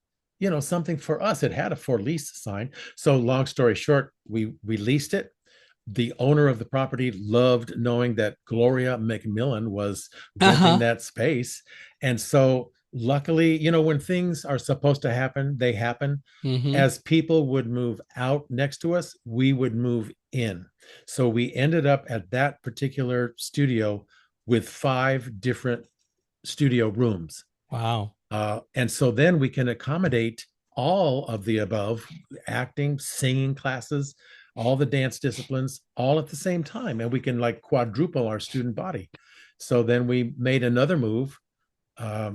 [SPEAKER 2] something for us. It had a for lease sign. So long story short, we leased it. The owner of the property loved knowing that Gloria McMillan was renting
[SPEAKER 1] Uh-huh.
[SPEAKER 2] that space. And so luckily, when things are supposed to happen, they happen.
[SPEAKER 1] Hmm.
[SPEAKER 2] As people would move out next to us, we would move in. So we ended up at that particular studio with five different studio rooms.
[SPEAKER 1] Wow.
[SPEAKER 2] And so then we can accommodate all of the above: acting, singing classes, all the dance disciplines, all at the same time. And we can like quadruple our student body. So then we made another move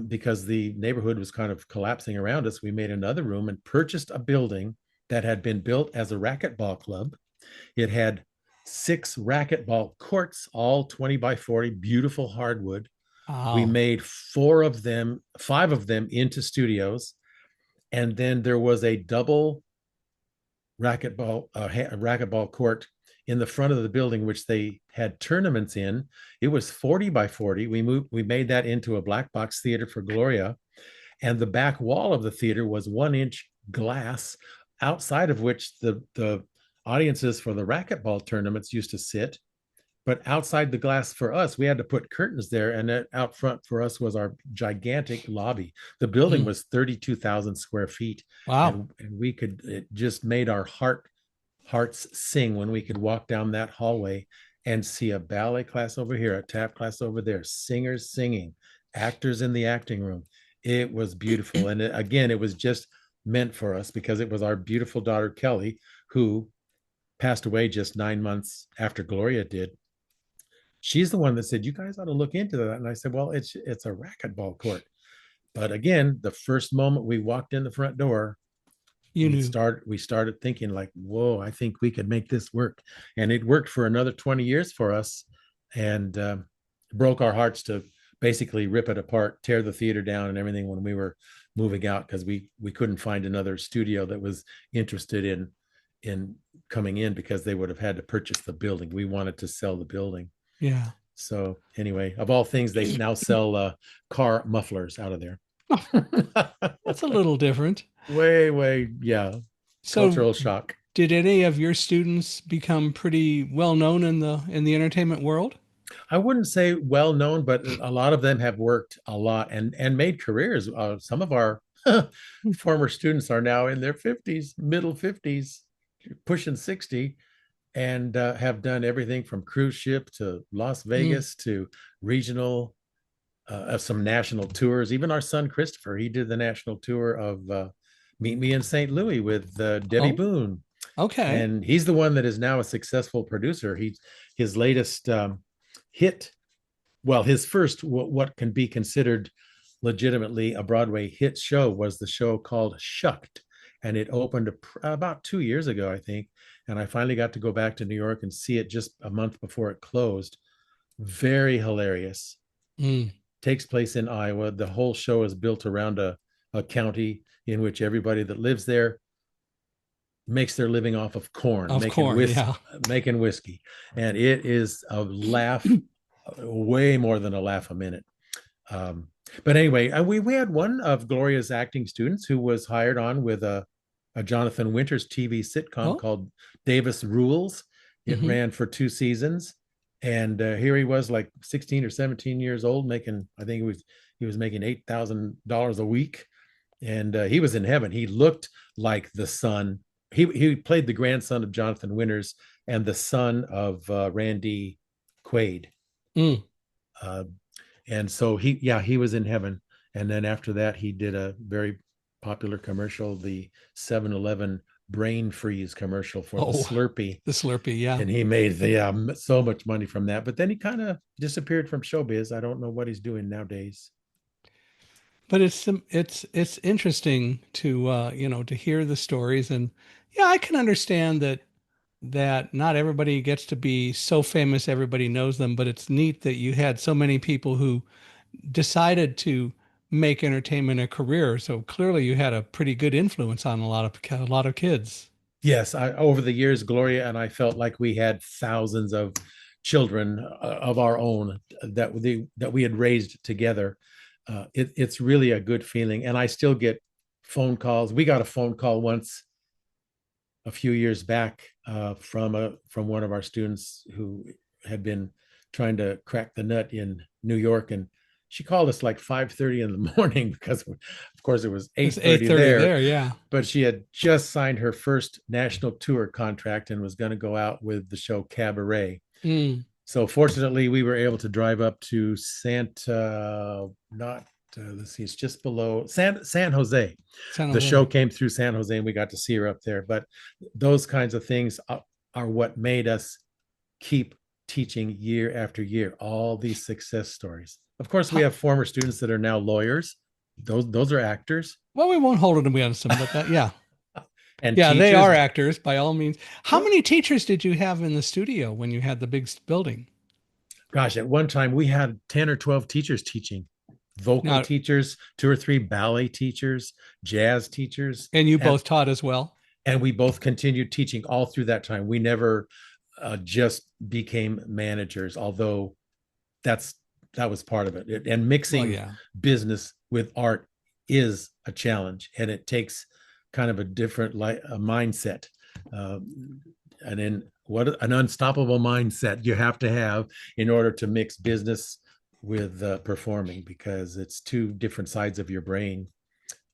[SPEAKER 2] because the neighborhood was kind of collapsing around us. We made another room and purchased a building that had been built as a racquetball club. It had six racquetball courts, all 20 by 40, beautiful hardwood. We
[SPEAKER 1] Wow.
[SPEAKER 2] made five of them into studios. And then there was a double racquetball court in the front of the building, which they had tournaments in. It was 40 by 40. We made that into a black box theater for Gloria. And the back wall of the theater was 1 inch glass, outside of which the audiences for the racquetball tournaments used to sit. But outside the glass for us, we had to put curtains there. And out front for us was our gigantic lobby. The building
[SPEAKER 1] Mm.
[SPEAKER 2] was 32,000 square feet.
[SPEAKER 1] Wow.
[SPEAKER 2] And it just made our hearts sing when we could walk down that hallway and see a ballet class over here, a tap class over there, singers singing, actors in the acting room. It was beautiful. And again, it was just meant for us because it was our beautiful daughter, Kelly, who passed away just 9 months after Gloria did. She's the one that said, you guys ought to look into that. And I said, well, it's a racquetball court. But again, the first moment we walked in the front door,
[SPEAKER 1] You knew.
[SPEAKER 2] we started thinking like, whoa, I think we could make this work. And it worked for another 20 years for us, and broke our hearts to basically rip it apart, tear the theater down and everything when we were moving out, because we couldn't find another studio that was interested in coming in, because they would have had to purchase the building. We wanted to sell the building.
[SPEAKER 1] Yeah.
[SPEAKER 2] So anyway, of all things, they now sell car mufflers out of there.
[SPEAKER 1] That's a little different.
[SPEAKER 2] Way, yeah.
[SPEAKER 1] So,
[SPEAKER 2] Cultural shock.
[SPEAKER 1] did any of your students become pretty well known in the entertainment world?
[SPEAKER 2] I wouldn't say well known, but a lot of them have worked a lot and made careers. Some of our former students are now in their 50s, middle 50s, pushing 60, and have done everything from cruise ship to Las
[SPEAKER 1] Mm.
[SPEAKER 2] Vegas to regional, some national tours. Even our son Christopher, he did the national tour of Meet Me in St. Louis with Debbie
[SPEAKER 1] Oh,
[SPEAKER 2] Boone,
[SPEAKER 1] okay.
[SPEAKER 2] and he's the one that is now a successful producer. His latest hit, well, his first what can be considered legitimately a Broadway hit show was the show called Shucked, and it opened about 2 years ago, I think. And I finally got to go back to New York and see it just a month before it closed. Very hilarious.
[SPEAKER 1] Mm.
[SPEAKER 2] Takes place in Iowa. The whole show is built around a county in which everybody that lives there makes their living off of corn,
[SPEAKER 1] Of
[SPEAKER 2] making
[SPEAKER 1] corn, yeah.
[SPEAKER 2] making whiskey, and it is a laugh, way more than a laugh a minute. Um, but anyway, we had one of Gloria's acting students who was hired on with a Jonathan Winters TV sitcom
[SPEAKER 1] Oh,
[SPEAKER 2] called Davis Rules. It
[SPEAKER 1] hmm.
[SPEAKER 2] ran for 2 seasons, and here he was, like 16 or 17 years old, making, I think he was making $8,000 a week, and he was in heaven. He looked like the son. He played the grandson of Jonathan Winters and the son of Randy Quaid.
[SPEAKER 1] Mm.
[SPEAKER 2] Uh, and so he was in heaven. And then after that, he did a very popular commercial, the 7-Eleven brain freeze commercial for the
[SPEAKER 1] Oh,
[SPEAKER 2] Slurpee.
[SPEAKER 1] the Slurpee, yeah.
[SPEAKER 2] And he made so much money from that. But then he kind of disappeared from showbiz. I don't know what he's doing nowadays.
[SPEAKER 1] But it's interesting to to hear the stories, and yeah, I can understand that not everybody gets to be so famous everybody knows them, but it's neat that you had so many people who decided to make entertainment a career. So clearly you had a pretty good influence on a lot of kids.
[SPEAKER 2] Yes, over the years, Gloria and I felt like we had thousands of children of our own that we had raised together. It's really a good feeling, and I still get phone calls. We got a phone call once a few years back from one of our students who had been trying to crack the nut in New York, and she called us like 5:30 in the morning because, of course, it was
[SPEAKER 1] It's
[SPEAKER 2] 8:30
[SPEAKER 1] 8:30
[SPEAKER 2] there,
[SPEAKER 1] there, yeah.
[SPEAKER 2] but she had just signed her first national tour contract and was going to go out with the show Cabaret.
[SPEAKER 1] Mm,
[SPEAKER 2] So fortunately, we were able to drive up to not let's see, it's just below San Jose.
[SPEAKER 1] San
[SPEAKER 2] The show
[SPEAKER 1] Jose.
[SPEAKER 2] came through San Jose, and we got to see her up there. But those kinds of things are what made us keep teaching year after year. All these success stories. Of course, we
[SPEAKER 1] How,
[SPEAKER 2] have former students that are now lawyers. Those are actors
[SPEAKER 1] well, we won't hold it against them, but that, yeah.
[SPEAKER 2] and
[SPEAKER 1] Yeah, they
[SPEAKER 2] teachers.
[SPEAKER 1] are actors by all means. How
[SPEAKER 2] Well,
[SPEAKER 1] many teachers did you have in the studio when you had the big building?
[SPEAKER 2] gosh, at one time we had 10 or 12 teachers teaching, vocal
[SPEAKER 1] Now,
[SPEAKER 2] teachers, two or three ballet teachers, jazz teachers,
[SPEAKER 1] and you
[SPEAKER 2] and
[SPEAKER 1] both taught as well?
[SPEAKER 2] we both continued teaching all through that time. We never just became managers, although that's that was part of it. And
[SPEAKER 1] Well,
[SPEAKER 2] mixing
[SPEAKER 1] yeah.
[SPEAKER 2] business with art is a challenge, and it takes kind of a different a mindset. And then what an unstoppable mindset you have to have in order to mix business with performing, because it's two different sides of your brain,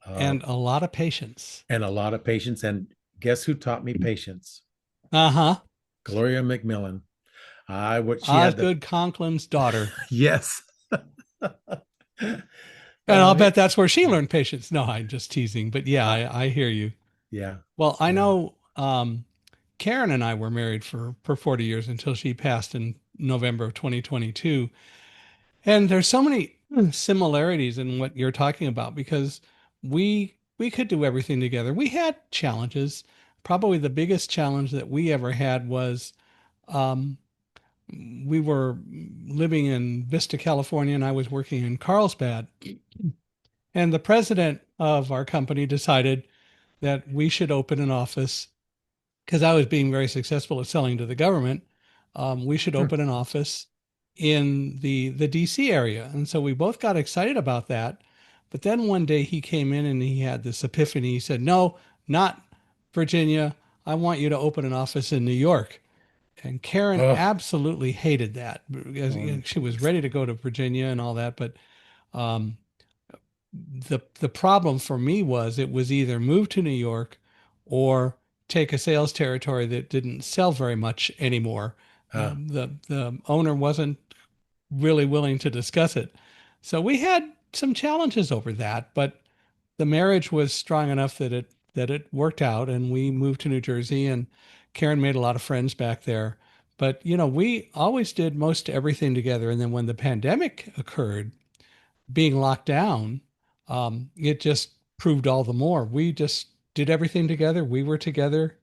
[SPEAKER 2] uh,
[SPEAKER 1] And a lot of patience.
[SPEAKER 2] and a lot of patience. And guess who taught me patience?
[SPEAKER 1] Uh-huh.
[SPEAKER 2] Gloria McMillan. I what she had the
[SPEAKER 1] Osgood Conklin's daughter.
[SPEAKER 2] yes.
[SPEAKER 1] And I'll
[SPEAKER 2] uh,
[SPEAKER 1] bet that's where she learned patience. No, I'm just teasing, but yeah,
[SPEAKER 2] uh,
[SPEAKER 1] I hear you.
[SPEAKER 2] yeah,
[SPEAKER 1] Well, I
[SPEAKER 2] yeah.
[SPEAKER 1] know Karen and I were married for 40 years until she passed in November of 2022. And there's so many similarities in what you're talking about because we could do everything together. We had challenges. Probably the biggest challenge that we ever had was um, we were living in Vista, California, and I was working in Carlsbad. And the president of our company decided that we should open an office because I was being very successful at selling to the government. We should
[SPEAKER 2] Hmm.
[SPEAKER 1] open an office in the DC area. And so we both got excited about that. But then one day he came in and he had this epiphany. He said, "No, not Virginia. I want you to open an office in New York." And Karen
[SPEAKER 2] Oh,
[SPEAKER 1] absolutely hated that because
[SPEAKER 2] um,
[SPEAKER 1] she was ready to go to Virginia and all that. But um, the problem for me was it was either move to New York or take a sales territory that didn't sell very much anymore.
[SPEAKER 2] uh,
[SPEAKER 1] The owner wasn't really willing to discuss it. So we had some challenges over that, but the marriage was strong enough that it worked out, and we moved to New Jersey, and Karen made a lot of friends back there. But we always did most everything together. And then when the pandemic occurred, being locked down, it just proved all the more. We just did everything together. We were together.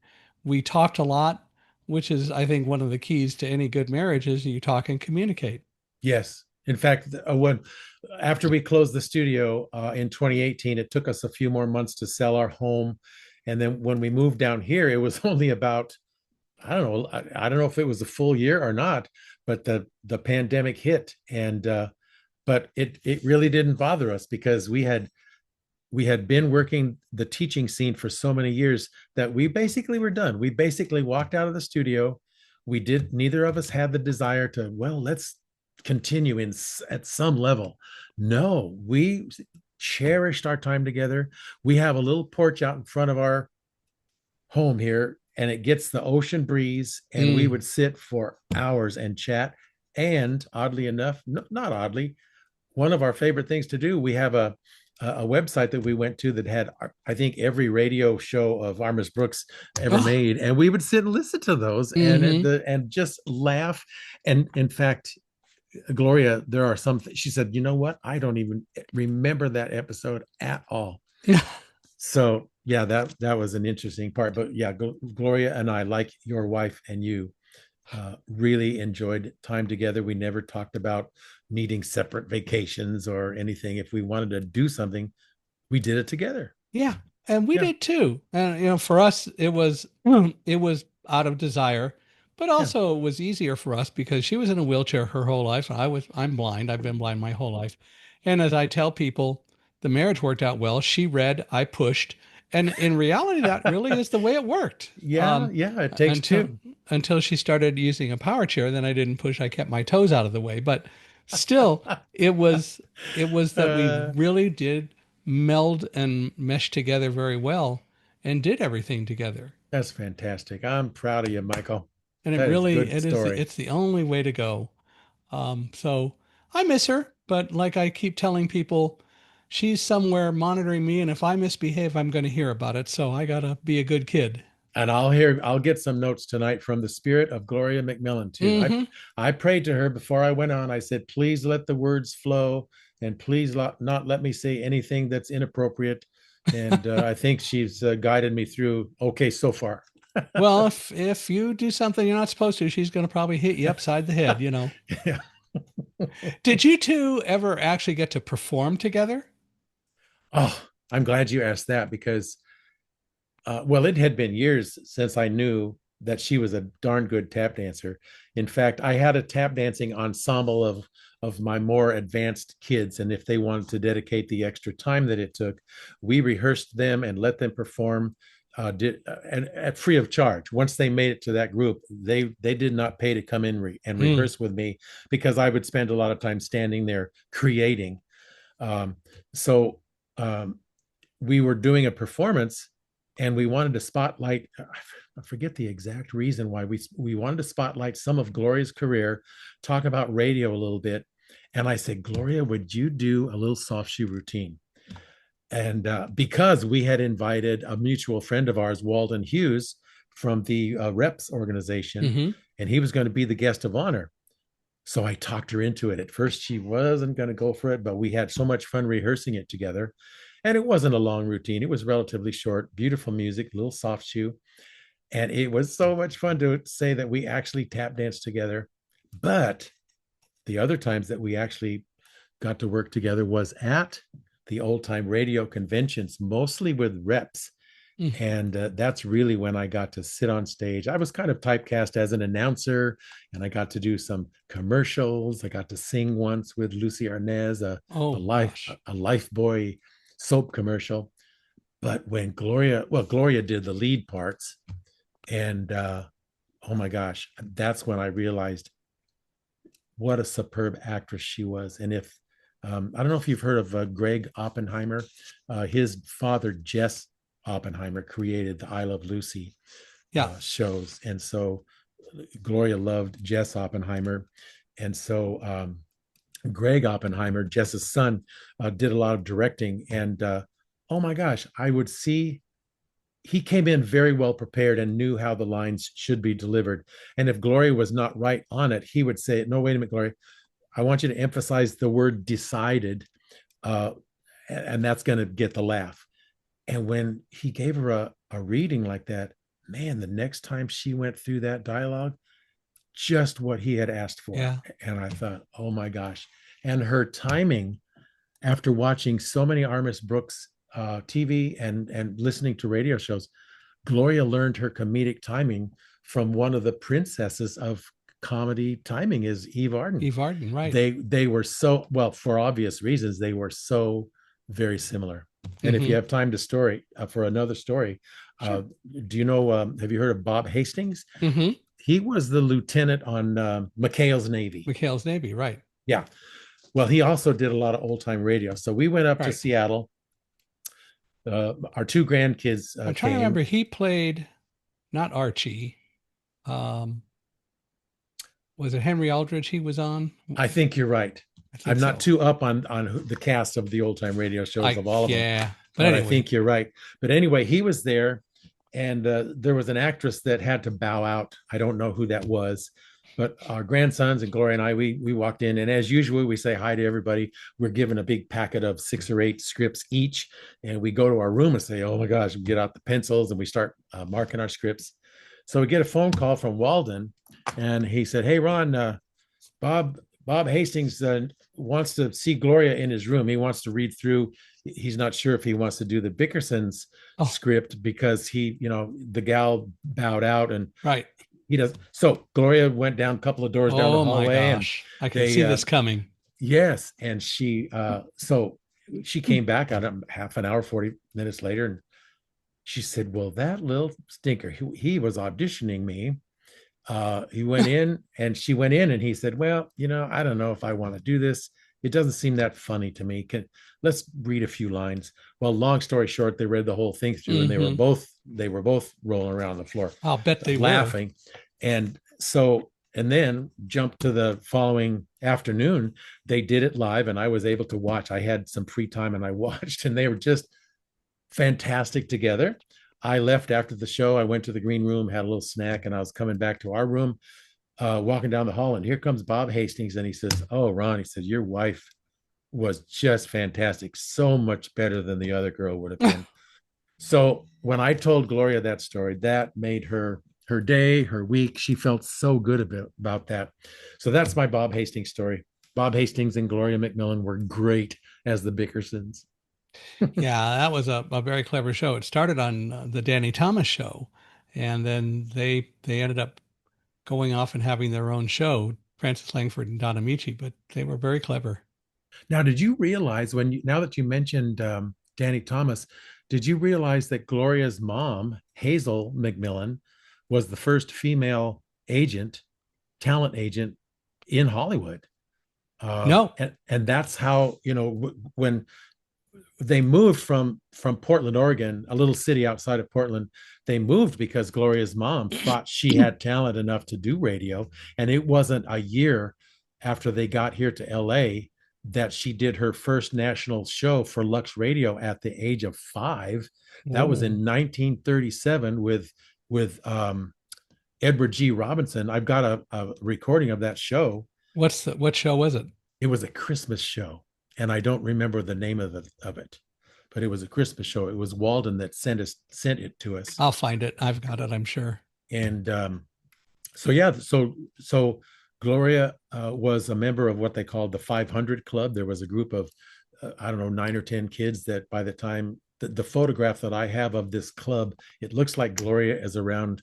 [SPEAKER 1] We talked a lot, which is, I think, one of the keys to any good marriage is you talk and communicate.
[SPEAKER 2] yes. In fact, when after we closed the studio in 2018, it took us a few more months to sell our home, and then when we moved down here, it was only about I don't know. I don't know if it was a full year or not, but the pandemic hit, and but it really didn't bother us because we had been working the teaching scene for so many years that we basically were done. We basically walked out of the studio. We did. Neither of us had the desire to. Well, let's continue in at some level. No, we cherished our time together. We have a little porch out in front of our home here and it gets the ocean breeze and we
[SPEAKER 1] Mm.
[SPEAKER 2] would sit for hours and chat, and oddly enough, not oddly, one of our favorite things to do, we have a website that we went to that had I think every radio show of Armis Brooks ever
[SPEAKER 1] Oh,
[SPEAKER 2] made, and we would sit and listen to those
[SPEAKER 1] mm-hmm.
[SPEAKER 2] and just laugh. And in fact, Gloria, there are some she said, you know what, I don't even remember that episode at all. So yeah, that was an interesting part. But yeah, Gloria and I, like your wife and you, really enjoyed time together. We never talked about needing separate vacations or anything. If we wanted to do something, we did it together.
[SPEAKER 1] Yeah, and we
[SPEAKER 2] Yeah,
[SPEAKER 1] did too. And for us, it was out of desire, but
[SPEAKER 2] yeah.
[SPEAKER 1] also it was easier for us because she was in a wheelchair her whole life. I'm blind. I've been blind my whole life. And as I tell people, the marriage worked out well. She read, I pushed, and in reality, that really is the way it worked.
[SPEAKER 2] Yeah, yeah, it takes
[SPEAKER 1] Until
[SPEAKER 2] two.
[SPEAKER 1] she started using a power chair, then I didn't push. I kept my toes out of the way, but still, it was that we
[SPEAKER 2] uh,
[SPEAKER 1] really did meld and mesh together very well and did everything together.
[SPEAKER 2] that's fantastic. I'm proud of you, Michael.
[SPEAKER 1] And
[SPEAKER 2] That is a good
[SPEAKER 1] it is
[SPEAKER 2] story.
[SPEAKER 1] it's the only way to go. So I miss her, but like I keep telling people, she's somewhere monitoring me, and if I misbehave, I'm going to hear about it. So I got to be a good kid.
[SPEAKER 2] And I'll get some notes tonight from the spirit of Gloria McMillan too.
[SPEAKER 1] Mm-hmm.
[SPEAKER 2] I prayed to her before I went on. I said, please let the words flow, and please not let me say anything that's inappropriate. And I think she's guided me through okay so far.
[SPEAKER 1] Well, if you do something you're not supposed to, she's going to probably hit you upside the head.
[SPEAKER 2] Yeah.
[SPEAKER 1] Did you two ever actually get to perform together?
[SPEAKER 2] Oh, I'm glad you asked that because well, it had been years since I knew that she was a darn good tap dancer. In fact, I had a tap dancing ensemble of my more advanced kids, and if they wanted to dedicate the extra time that it took, we rehearsed them and let them perform. And at free of charge. Once they made it to that group, they did not pay to come in and
[SPEAKER 1] Mm.
[SPEAKER 2] rehearse with me because I would spend a lot of time standing there creating. Um, so um, we were doing a performance and we wanted to spotlight, I forget the exact reason why we wanted to spotlight some of Gloria's career, talk about radio a little bit. And I said, Gloria, would you do a little soft shoe routine? And because we had invited a mutual friend of ours, Walden Hughes, from the reps organization,
[SPEAKER 1] Mm-hmm.
[SPEAKER 2] and he was going to be the guest of honor. So I talked her into it. At first, she wasn't going to go for it, but we had so much fun rehearsing it together. And it wasn't a long routine. It was relatively short, beautiful music, little soft shoe. And it was so much fun to say that we actually tap danced together. But the other times that we actually got to work together was at the old time radio conventions, mostly with reps.
[SPEAKER 1] Mm.
[SPEAKER 2] And that's really when I got to sit on stage. I was kind of typecast as an announcer, and I got to do some commercials. I got to sing once with Lucy Arnaz,
[SPEAKER 1] Oh gosh.
[SPEAKER 2] a Lifebuoy soap commercial. But when Gloria did the lead parts, and oh my gosh, that's when I realized what a superb actress she was. And if I don't know if you've heard of Greg Oppenheimer, his father Jess Oppenheimer created the I Love Lucy
[SPEAKER 1] Yeah.
[SPEAKER 2] shows, and so Gloria loved Jess Oppenheimer, and so Greg Oppenheimer, Jess's son, did a lot of directing, and oh my gosh, I would see he came in very well prepared and knew how the lines should be delivered. And if Gloria was not right on it, he would say, "No, wait a minute, Gloria, I want you to emphasize the word decided, uh, and that's going to get the laugh." And when he gave her a reading like that, man, the next time she went through that dialogue, just what he had asked for.
[SPEAKER 1] Yeah.
[SPEAKER 2] And I thought, oh my gosh. And her timing, after watching so many Armis Brooks TV and listening to radio shows, Gloria learned her comedic timing from one of the princesses of comedy timing is Eve Arden.
[SPEAKER 1] Eve Arden, right.
[SPEAKER 2] They were so well, for obvious reasons, they were so very similar. And if you
[SPEAKER 1] Mm-hmm.
[SPEAKER 2] have time to story for another story, uh,
[SPEAKER 1] Sure.
[SPEAKER 2] do you know? Have you heard of Bob Hastings?
[SPEAKER 1] Mm-hmm.
[SPEAKER 2] He was the lieutenant on McHale's Navy.
[SPEAKER 1] McHale's Navy, right.
[SPEAKER 2] Yeah. Well, he also did a lot of old time radio. So we went up to
[SPEAKER 1] Right.
[SPEAKER 2] Seattle. Our two grandkids
[SPEAKER 1] I'm trying to
[SPEAKER 2] came.
[SPEAKER 1] remember. He played not Archie. Um, was it Henry Aldridge he was on?
[SPEAKER 2] I think you're right.
[SPEAKER 1] I think
[SPEAKER 2] I'm not
[SPEAKER 1] so.
[SPEAKER 2] too up on the cast of the old time radio shows
[SPEAKER 1] I
[SPEAKER 2] of all of them,
[SPEAKER 1] Yeah. But
[SPEAKER 2] but I
[SPEAKER 1] anyway.
[SPEAKER 2] think you're right. But anyway, he was there, and there was an actress that had to bow out. I don't know who that was, but our grandsons and Gloria and I, we walked in, and as usual, we say hi to everybody. We're given a big packet of 6 or 8 scripts each, and we go to our room and say, "Oh my gosh!" We get out the pencils and we start marking our scripts. So we get a phone call from Walden, and he said, "Hey, Ron, Bob Bob Hastings wants to see Gloria in his room. He wants to read through. He's not sure if he wants to do the Bickerson's
[SPEAKER 1] Oh,
[SPEAKER 2] script because the gal bowed out and
[SPEAKER 1] right.
[SPEAKER 2] he does. So Gloria went down a couple of doors down the
[SPEAKER 1] Oh my
[SPEAKER 2] hallway and
[SPEAKER 1] gosh. I can
[SPEAKER 2] they,
[SPEAKER 1] see this coming.
[SPEAKER 2] yes. And so she came back on half an hour, 40 minutes later. And she said, well, that little stinker, he was auditioning me. He went in and she went in and he said, well, I don't know if I want to do this. It doesn't seem that funny to me. Let's read a few lines. Well, long story short, they read the whole thing through and
[SPEAKER 1] Hmm.
[SPEAKER 2] they were both rolling around the floor
[SPEAKER 1] I'll bet they were.
[SPEAKER 2] laughing. And then jump to the following afternoon, they did it live and I was able to watch. I had some free time and I watched and they were just fantastic together. I left after the show. I went to the green room, had a little snack, and I was coming back to our room, walking down the hall, and here comes Bob Hastings, and he says, "Oh, Ron," he said, "your wife was just fantastic, so much better than the other girl would have been." So when I told Gloria that story, that made her day, her week. She felt so good about that. So that's my Bob Hastings story. Bob Hastings and Gloria McMillan were great as the Bickersons.
[SPEAKER 1] Yeah, that was a very clever show. It started on the Danny Thomas show, and then they ended up going off and having their own show, Francis Langford and Don Amici, but they were very clever.
[SPEAKER 2] Now, did you realize now that you mentioned Danny Thomas, did you realize that Gloria's mom, Hazel McMillan, was the first female talent agent in Hollywood?
[SPEAKER 1] No.
[SPEAKER 2] And that's how, when they moved from Portland, Oregon, a little city outside of Portland. They moved because Gloria's mom thought she had talent enough to do radio. And it wasn't a year after they got here to LA that she did her first national show for Lux Radio at the age of 5. That was
[SPEAKER 1] Oh,
[SPEAKER 2] in 1937 with Edward G. Robinson. I've got a recording of that show.
[SPEAKER 1] what show was it?
[SPEAKER 2] It was a Christmas show, and I don't remember the name of it, but it was a Christmas show. It was Walden that sent it to us,
[SPEAKER 1] I'll find it. I've got it, I'm sure.
[SPEAKER 2] and so yeah, so Gloria was a member of what they called the 500 Club. There was a group of I don't know 9 or 10 kids that by the time the photograph that I have of this club, it looks like Gloria is around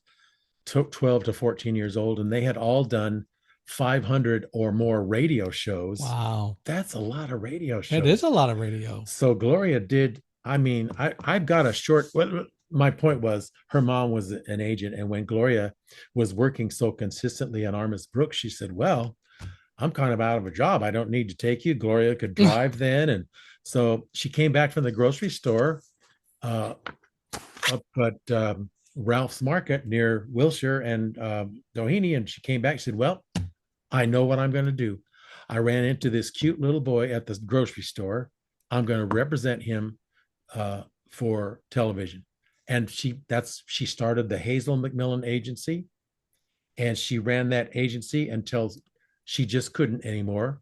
[SPEAKER 2] 12 to 14 years old, and they had all done 500 or more radio shows.
[SPEAKER 1] Wow.
[SPEAKER 2] That's a lot of radio
[SPEAKER 1] It is
[SPEAKER 2] shows.
[SPEAKER 1] a lot of radio.
[SPEAKER 2] So Gloria did. I mean, I've got a short. my point was her mom was an agent. And when Gloria was working so consistently on Armis Brooks, she said, well, I'm kind of out of a job. I don't need to take you. Gloria could drive then. And so she came back from the grocery store uh, up at Ralph's Market near Wilshire and Doheny. And she came back. She said, well, I know what I'm going to do. I ran into this cute little boy at the grocery store. I'm going to represent him uh, for television. And she started the Hazel McMillan agency, and she ran that agency until she just couldn't anymore.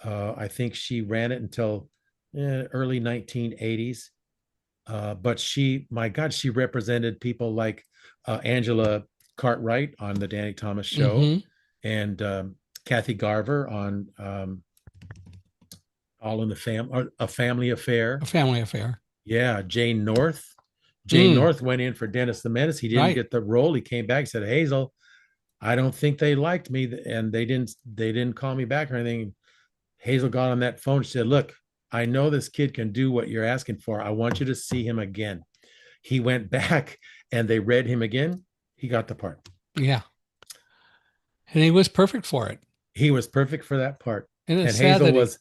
[SPEAKER 2] I think she ran it until early 1980s. But my God, she represented people like Angela Cartwright on the Danny Thomas Show,
[SPEAKER 1] Mm-hmm.
[SPEAKER 2] and Kathy Garver on All in the A Family
[SPEAKER 1] A
[SPEAKER 2] Affair.
[SPEAKER 1] family affair.
[SPEAKER 2] Yeah, Jane North. Jane
[SPEAKER 1] Mm,
[SPEAKER 2] North went in for Dennis the Menace. He didn't
[SPEAKER 1] right.
[SPEAKER 2] get the role. He came back and said, Hazel, I don't think they liked me, and they didn't call me back or anything. Hazel got on that phone. She said, look, I know this kid can do what you're asking for. I want you to see him again. He went back and they read him again. He got the part.
[SPEAKER 1] Yeah. And he was perfect for it.
[SPEAKER 2] He was perfect for that part.
[SPEAKER 1] And it's
[SPEAKER 2] And
[SPEAKER 1] sad
[SPEAKER 2] Hazel
[SPEAKER 1] that he,
[SPEAKER 2] was,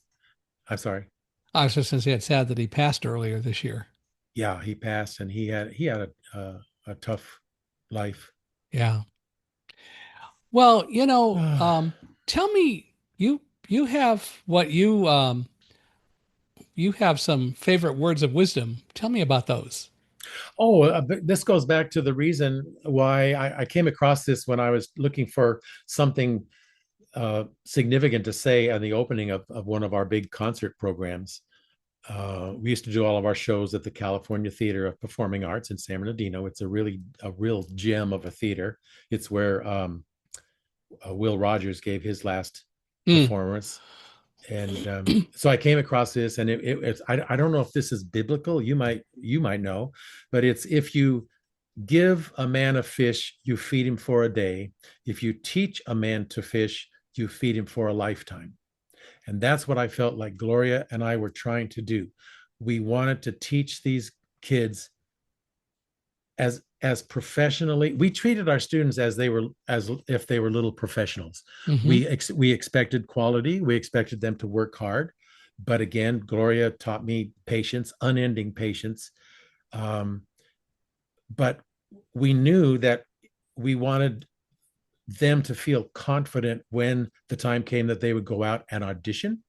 [SPEAKER 2] I'm sorry.
[SPEAKER 1] I was just going to say, it's sad that he passed earlier this year.
[SPEAKER 2] Yeah, he passed, and he had a tough life.
[SPEAKER 1] Yeah. Well, tell me, you have you have some favorite words of wisdom. Tell me about those.
[SPEAKER 2] This goes back to the reason why I came across this when I was looking for something significant to say on the opening of one of our big concert programs. We used to do all of our shows at the California Theater of Performing Arts in San Bernardino. It's a real gem of a theater. It's where Will Rogers gave his last
[SPEAKER 1] Mm,
[SPEAKER 2] performance. And so I came across this, and I don't know if this is biblical. You might know, but it's, if you give a man a fish, you feed him for a day. If you teach a man to fish, you feed him for a lifetime. And that's what I felt like Gloria and I were trying to do. We wanted to teach these kids as professionally. We treated our students as if they were little professionals.
[SPEAKER 1] hmm
[SPEAKER 2] We expected quality. We expected them to work hard. But again, Gloria taught me patience, unending patience. Um, but we knew that we wanted them to feel confident when the time came that they would go out and audition.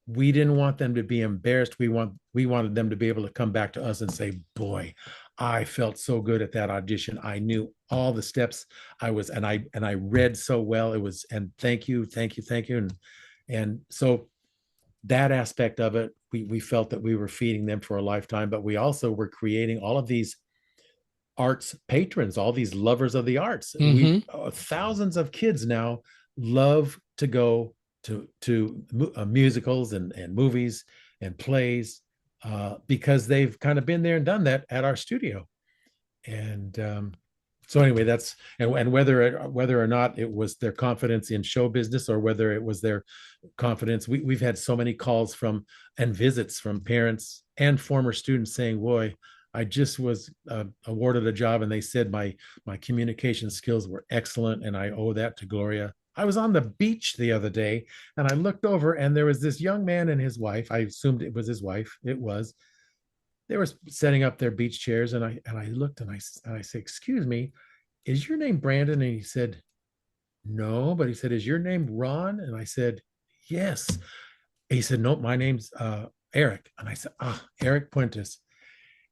[SPEAKER 2] We didn't want them to be embarrassed. We wanted them to be able to come back to us and say, boy, I felt so good at that audition. I knew all the steps. I read so well. It was, and thank you, thank you, thank you. And so that aspect of it, we felt that we were feeding them for a lifetime, but we also were creating all of these arts patrons, all these lovers of the arts. We
[SPEAKER 1] hmm
[SPEAKER 2] thousands of kids now love to go to musicals and movies and plays because they've kind of been there and done that at our studio. And so anyway, that's, and whether or not it was their confidence in show business or whether it was their confidence, we've had so many calls from and visits from parents and former students saying, boy, I just was awarded a job and they said my communication skills were excellent, and I owe that to Gloria. I was on the beach the other day and I looked over and there was this young man and his wife. I assumed it was his wife. It was. They were setting up their beach chairs, and I looked and I said, "Excuse me, is your name Brandon?" And he said, "No," but he said, "Is your name Ron?" And I said, "Yes." He said, "No, my name's Eric." And I said, Eric Puentes."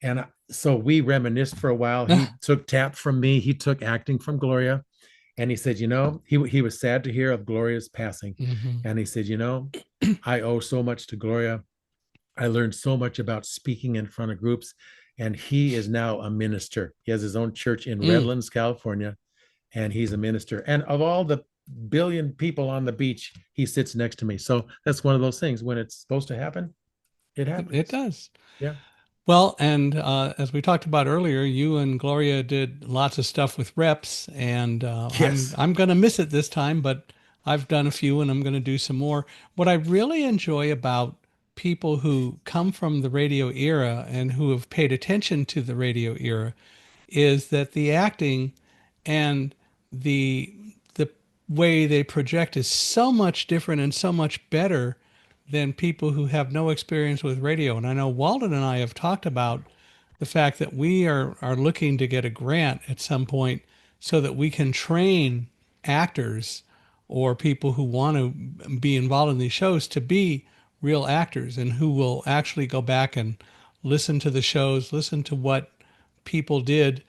[SPEAKER 2] And so we reminisced for a while. He took tap from me. He took acting from Gloria. And he said, he was sad to hear of Gloria's passing.
[SPEAKER 1] hmm
[SPEAKER 2] And he said, I owe so much to Gloria. I learned so much about speaking in front of groups. And he is now a minister. He has his own church in
[SPEAKER 1] Mm.
[SPEAKER 2] Redlands, California, and he's a minister. And of all the billion people on the beach, he sits next to me. So that's one of those things. When it's supposed to happen, it
[SPEAKER 1] It
[SPEAKER 2] happens.
[SPEAKER 1] does.
[SPEAKER 2] Yeah.
[SPEAKER 1] Well, and as we talked about earlier, you and Gloria did lots of stuff with reps, and
[SPEAKER 2] Yes.
[SPEAKER 1] I'm going to miss it this time, but I've done a few, and I'm going to do some more. What I really enjoy about people who come from the radio era and who have paid attention to the radio era is that the acting and the the way they project is so much different and so much better than people who have no experience with radio. And I know Walden and I have talked about the fact that we are looking to get a grant at some point so that we can train actors or people who want to be involved in these shows to be real actors and who will actually go back and listen to the shows, listen to what people did,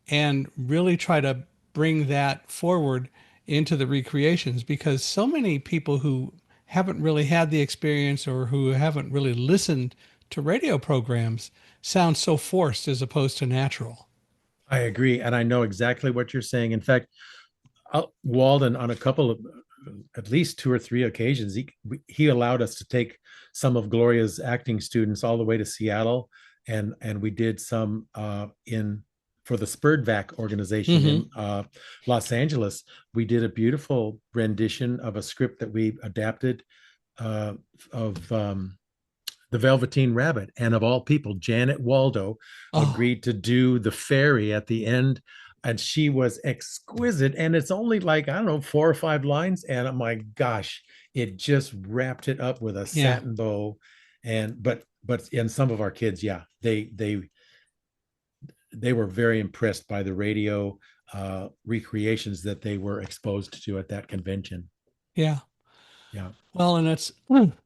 [SPEAKER 1] and really try to bring that forward into the recreations, because so many people who haven't really had the experience or who haven't really listened to radio programs sound so forced as opposed to natural.
[SPEAKER 2] I agree, and I know exactly what you're saying. In fact, Walden, on a couple of, at least two or three occasions, he allowed us to take some of Gloria's acting students all the way to Seattle, and we did some in for the Spurdvac organization
[SPEAKER 1] Mm-hmm.
[SPEAKER 2] in Los Angeles. We did a beautiful rendition of a script that we adapted of the Velveteen Rabbit, and of all people, Janet Waldo
[SPEAKER 1] Oh,
[SPEAKER 2] agreed to do the fairy at the end, and she was exquisite. And it's only like, I don't know, 4 or 5 lines, and oh my gosh, it just wrapped it up with a
[SPEAKER 1] yeah,
[SPEAKER 2] satin bow. And but in some of our kids, yeah, they were very impressed by the radio recreations that they were exposed to at that convention.
[SPEAKER 1] yeah.
[SPEAKER 2] Yeah,
[SPEAKER 1] Well, and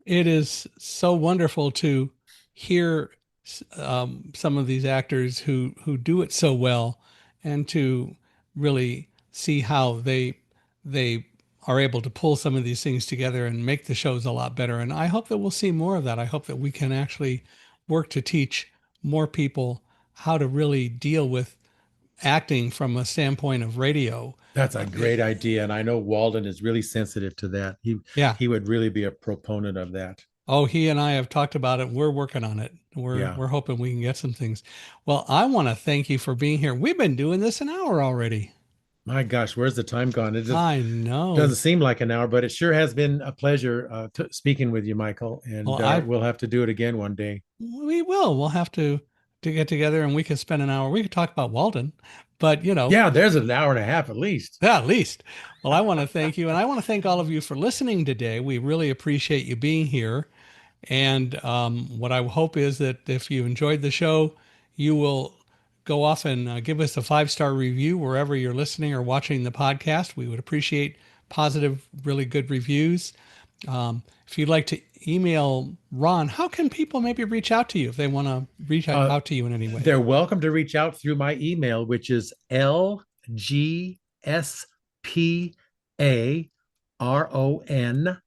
[SPEAKER 1] it is so wonderful to hear some of these actors who do it so well, and to really see how they are able to pull some of these things together and make the shows a lot better. And I hope that we'll see more of that. I hope that we can actually work to teach more people how to really deal with acting from a standpoint of radio.
[SPEAKER 2] that's a
[SPEAKER 1] Uh,
[SPEAKER 2] great idea, and I know Walden is really sensitive to that. he
[SPEAKER 1] yeah.
[SPEAKER 2] he would really be a proponent of that.
[SPEAKER 1] Oh, he and I have talked about it. We're working on it. We're
[SPEAKER 2] Yeah.
[SPEAKER 1] we're hoping we can get some things. Well, I want to thank you for being here. We've been doing this an hour already.
[SPEAKER 2] My gosh, where's the time gone? It just
[SPEAKER 1] I know.
[SPEAKER 2] doesn't seem like an hour, but it sure has been a pleasure speaking with you, Michael.
[SPEAKER 1] Well,
[SPEAKER 2] And
[SPEAKER 1] I
[SPEAKER 2] we'll have to do it again one day.
[SPEAKER 1] we will. We'll have to get together and we could spend an hour. We could talk about Walden, but
[SPEAKER 2] Yeah, there's an hour and a half at least.
[SPEAKER 1] yeah, at least. Well, I want to thank you, and I want to thank all of you for listening today. We really appreciate you being here. And what I hope is that if you enjoyed the show, you will go off and give us a 5-star review wherever you're listening or watching the podcast. We would appreciate positive, really good reviews. If you'd like to email Ron, how can people maybe reach out to you if they want to reach
[SPEAKER 2] Uh,
[SPEAKER 1] out to you in any way?
[SPEAKER 2] they're welcome to reach out through my email, which is lgsparon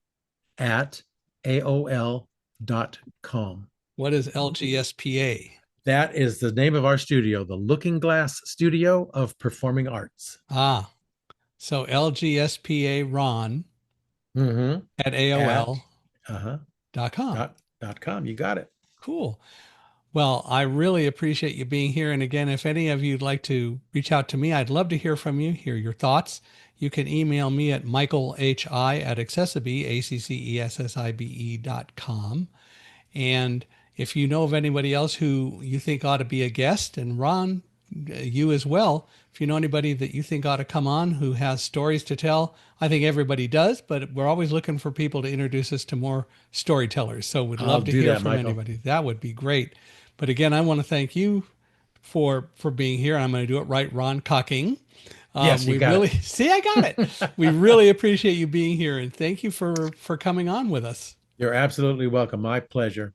[SPEAKER 2] at AOL.com.
[SPEAKER 1] What is LGSPA?
[SPEAKER 2] That is the name of our studio, the Looking Glass Studio of Performing Arts.
[SPEAKER 1] Ah, so LGSPA Ron
[SPEAKER 2] Mm-hmm.
[SPEAKER 1] at
[SPEAKER 2] At
[SPEAKER 1] AOL.com.
[SPEAKER 2] uh-huh. dot com. You got it.
[SPEAKER 1] Cool. Well, I really appreciate you being here. And again, if any of you'd like to reach out to me, I'd love to hear from you, hear your thoughts. You can email me at michaelhi@accessibe.com. And if you know of anybody else who you think ought to be a guest, and Ron, you as well, if you know anybody that you think ought to come on who has stories to tell, I think everybody does, but we're always looking for people to introduce us to more storytellers. So we'd
[SPEAKER 2] I'll
[SPEAKER 1] love to
[SPEAKER 2] do
[SPEAKER 1] hear
[SPEAKER 2] that,
[SPEAKER 1] from
[SPEAKER 2] Michael.
[SPEAKER 1] anybody. That would be great. But again, I want to thank you for being here. I'm going to do it right, Ron Cocking.
[SPEAKER 2] Yes, you
[SPEAKER 1] We
[SPEAKER 2] got
[SPEAKER 1] really
[SPEAKER 2] it.
[SPEAKER 1] see. I got it. We really appreciate you being here, and thank you for coming on with us.
[SPEAKER 2] You're absolutely welcome. My pleasure.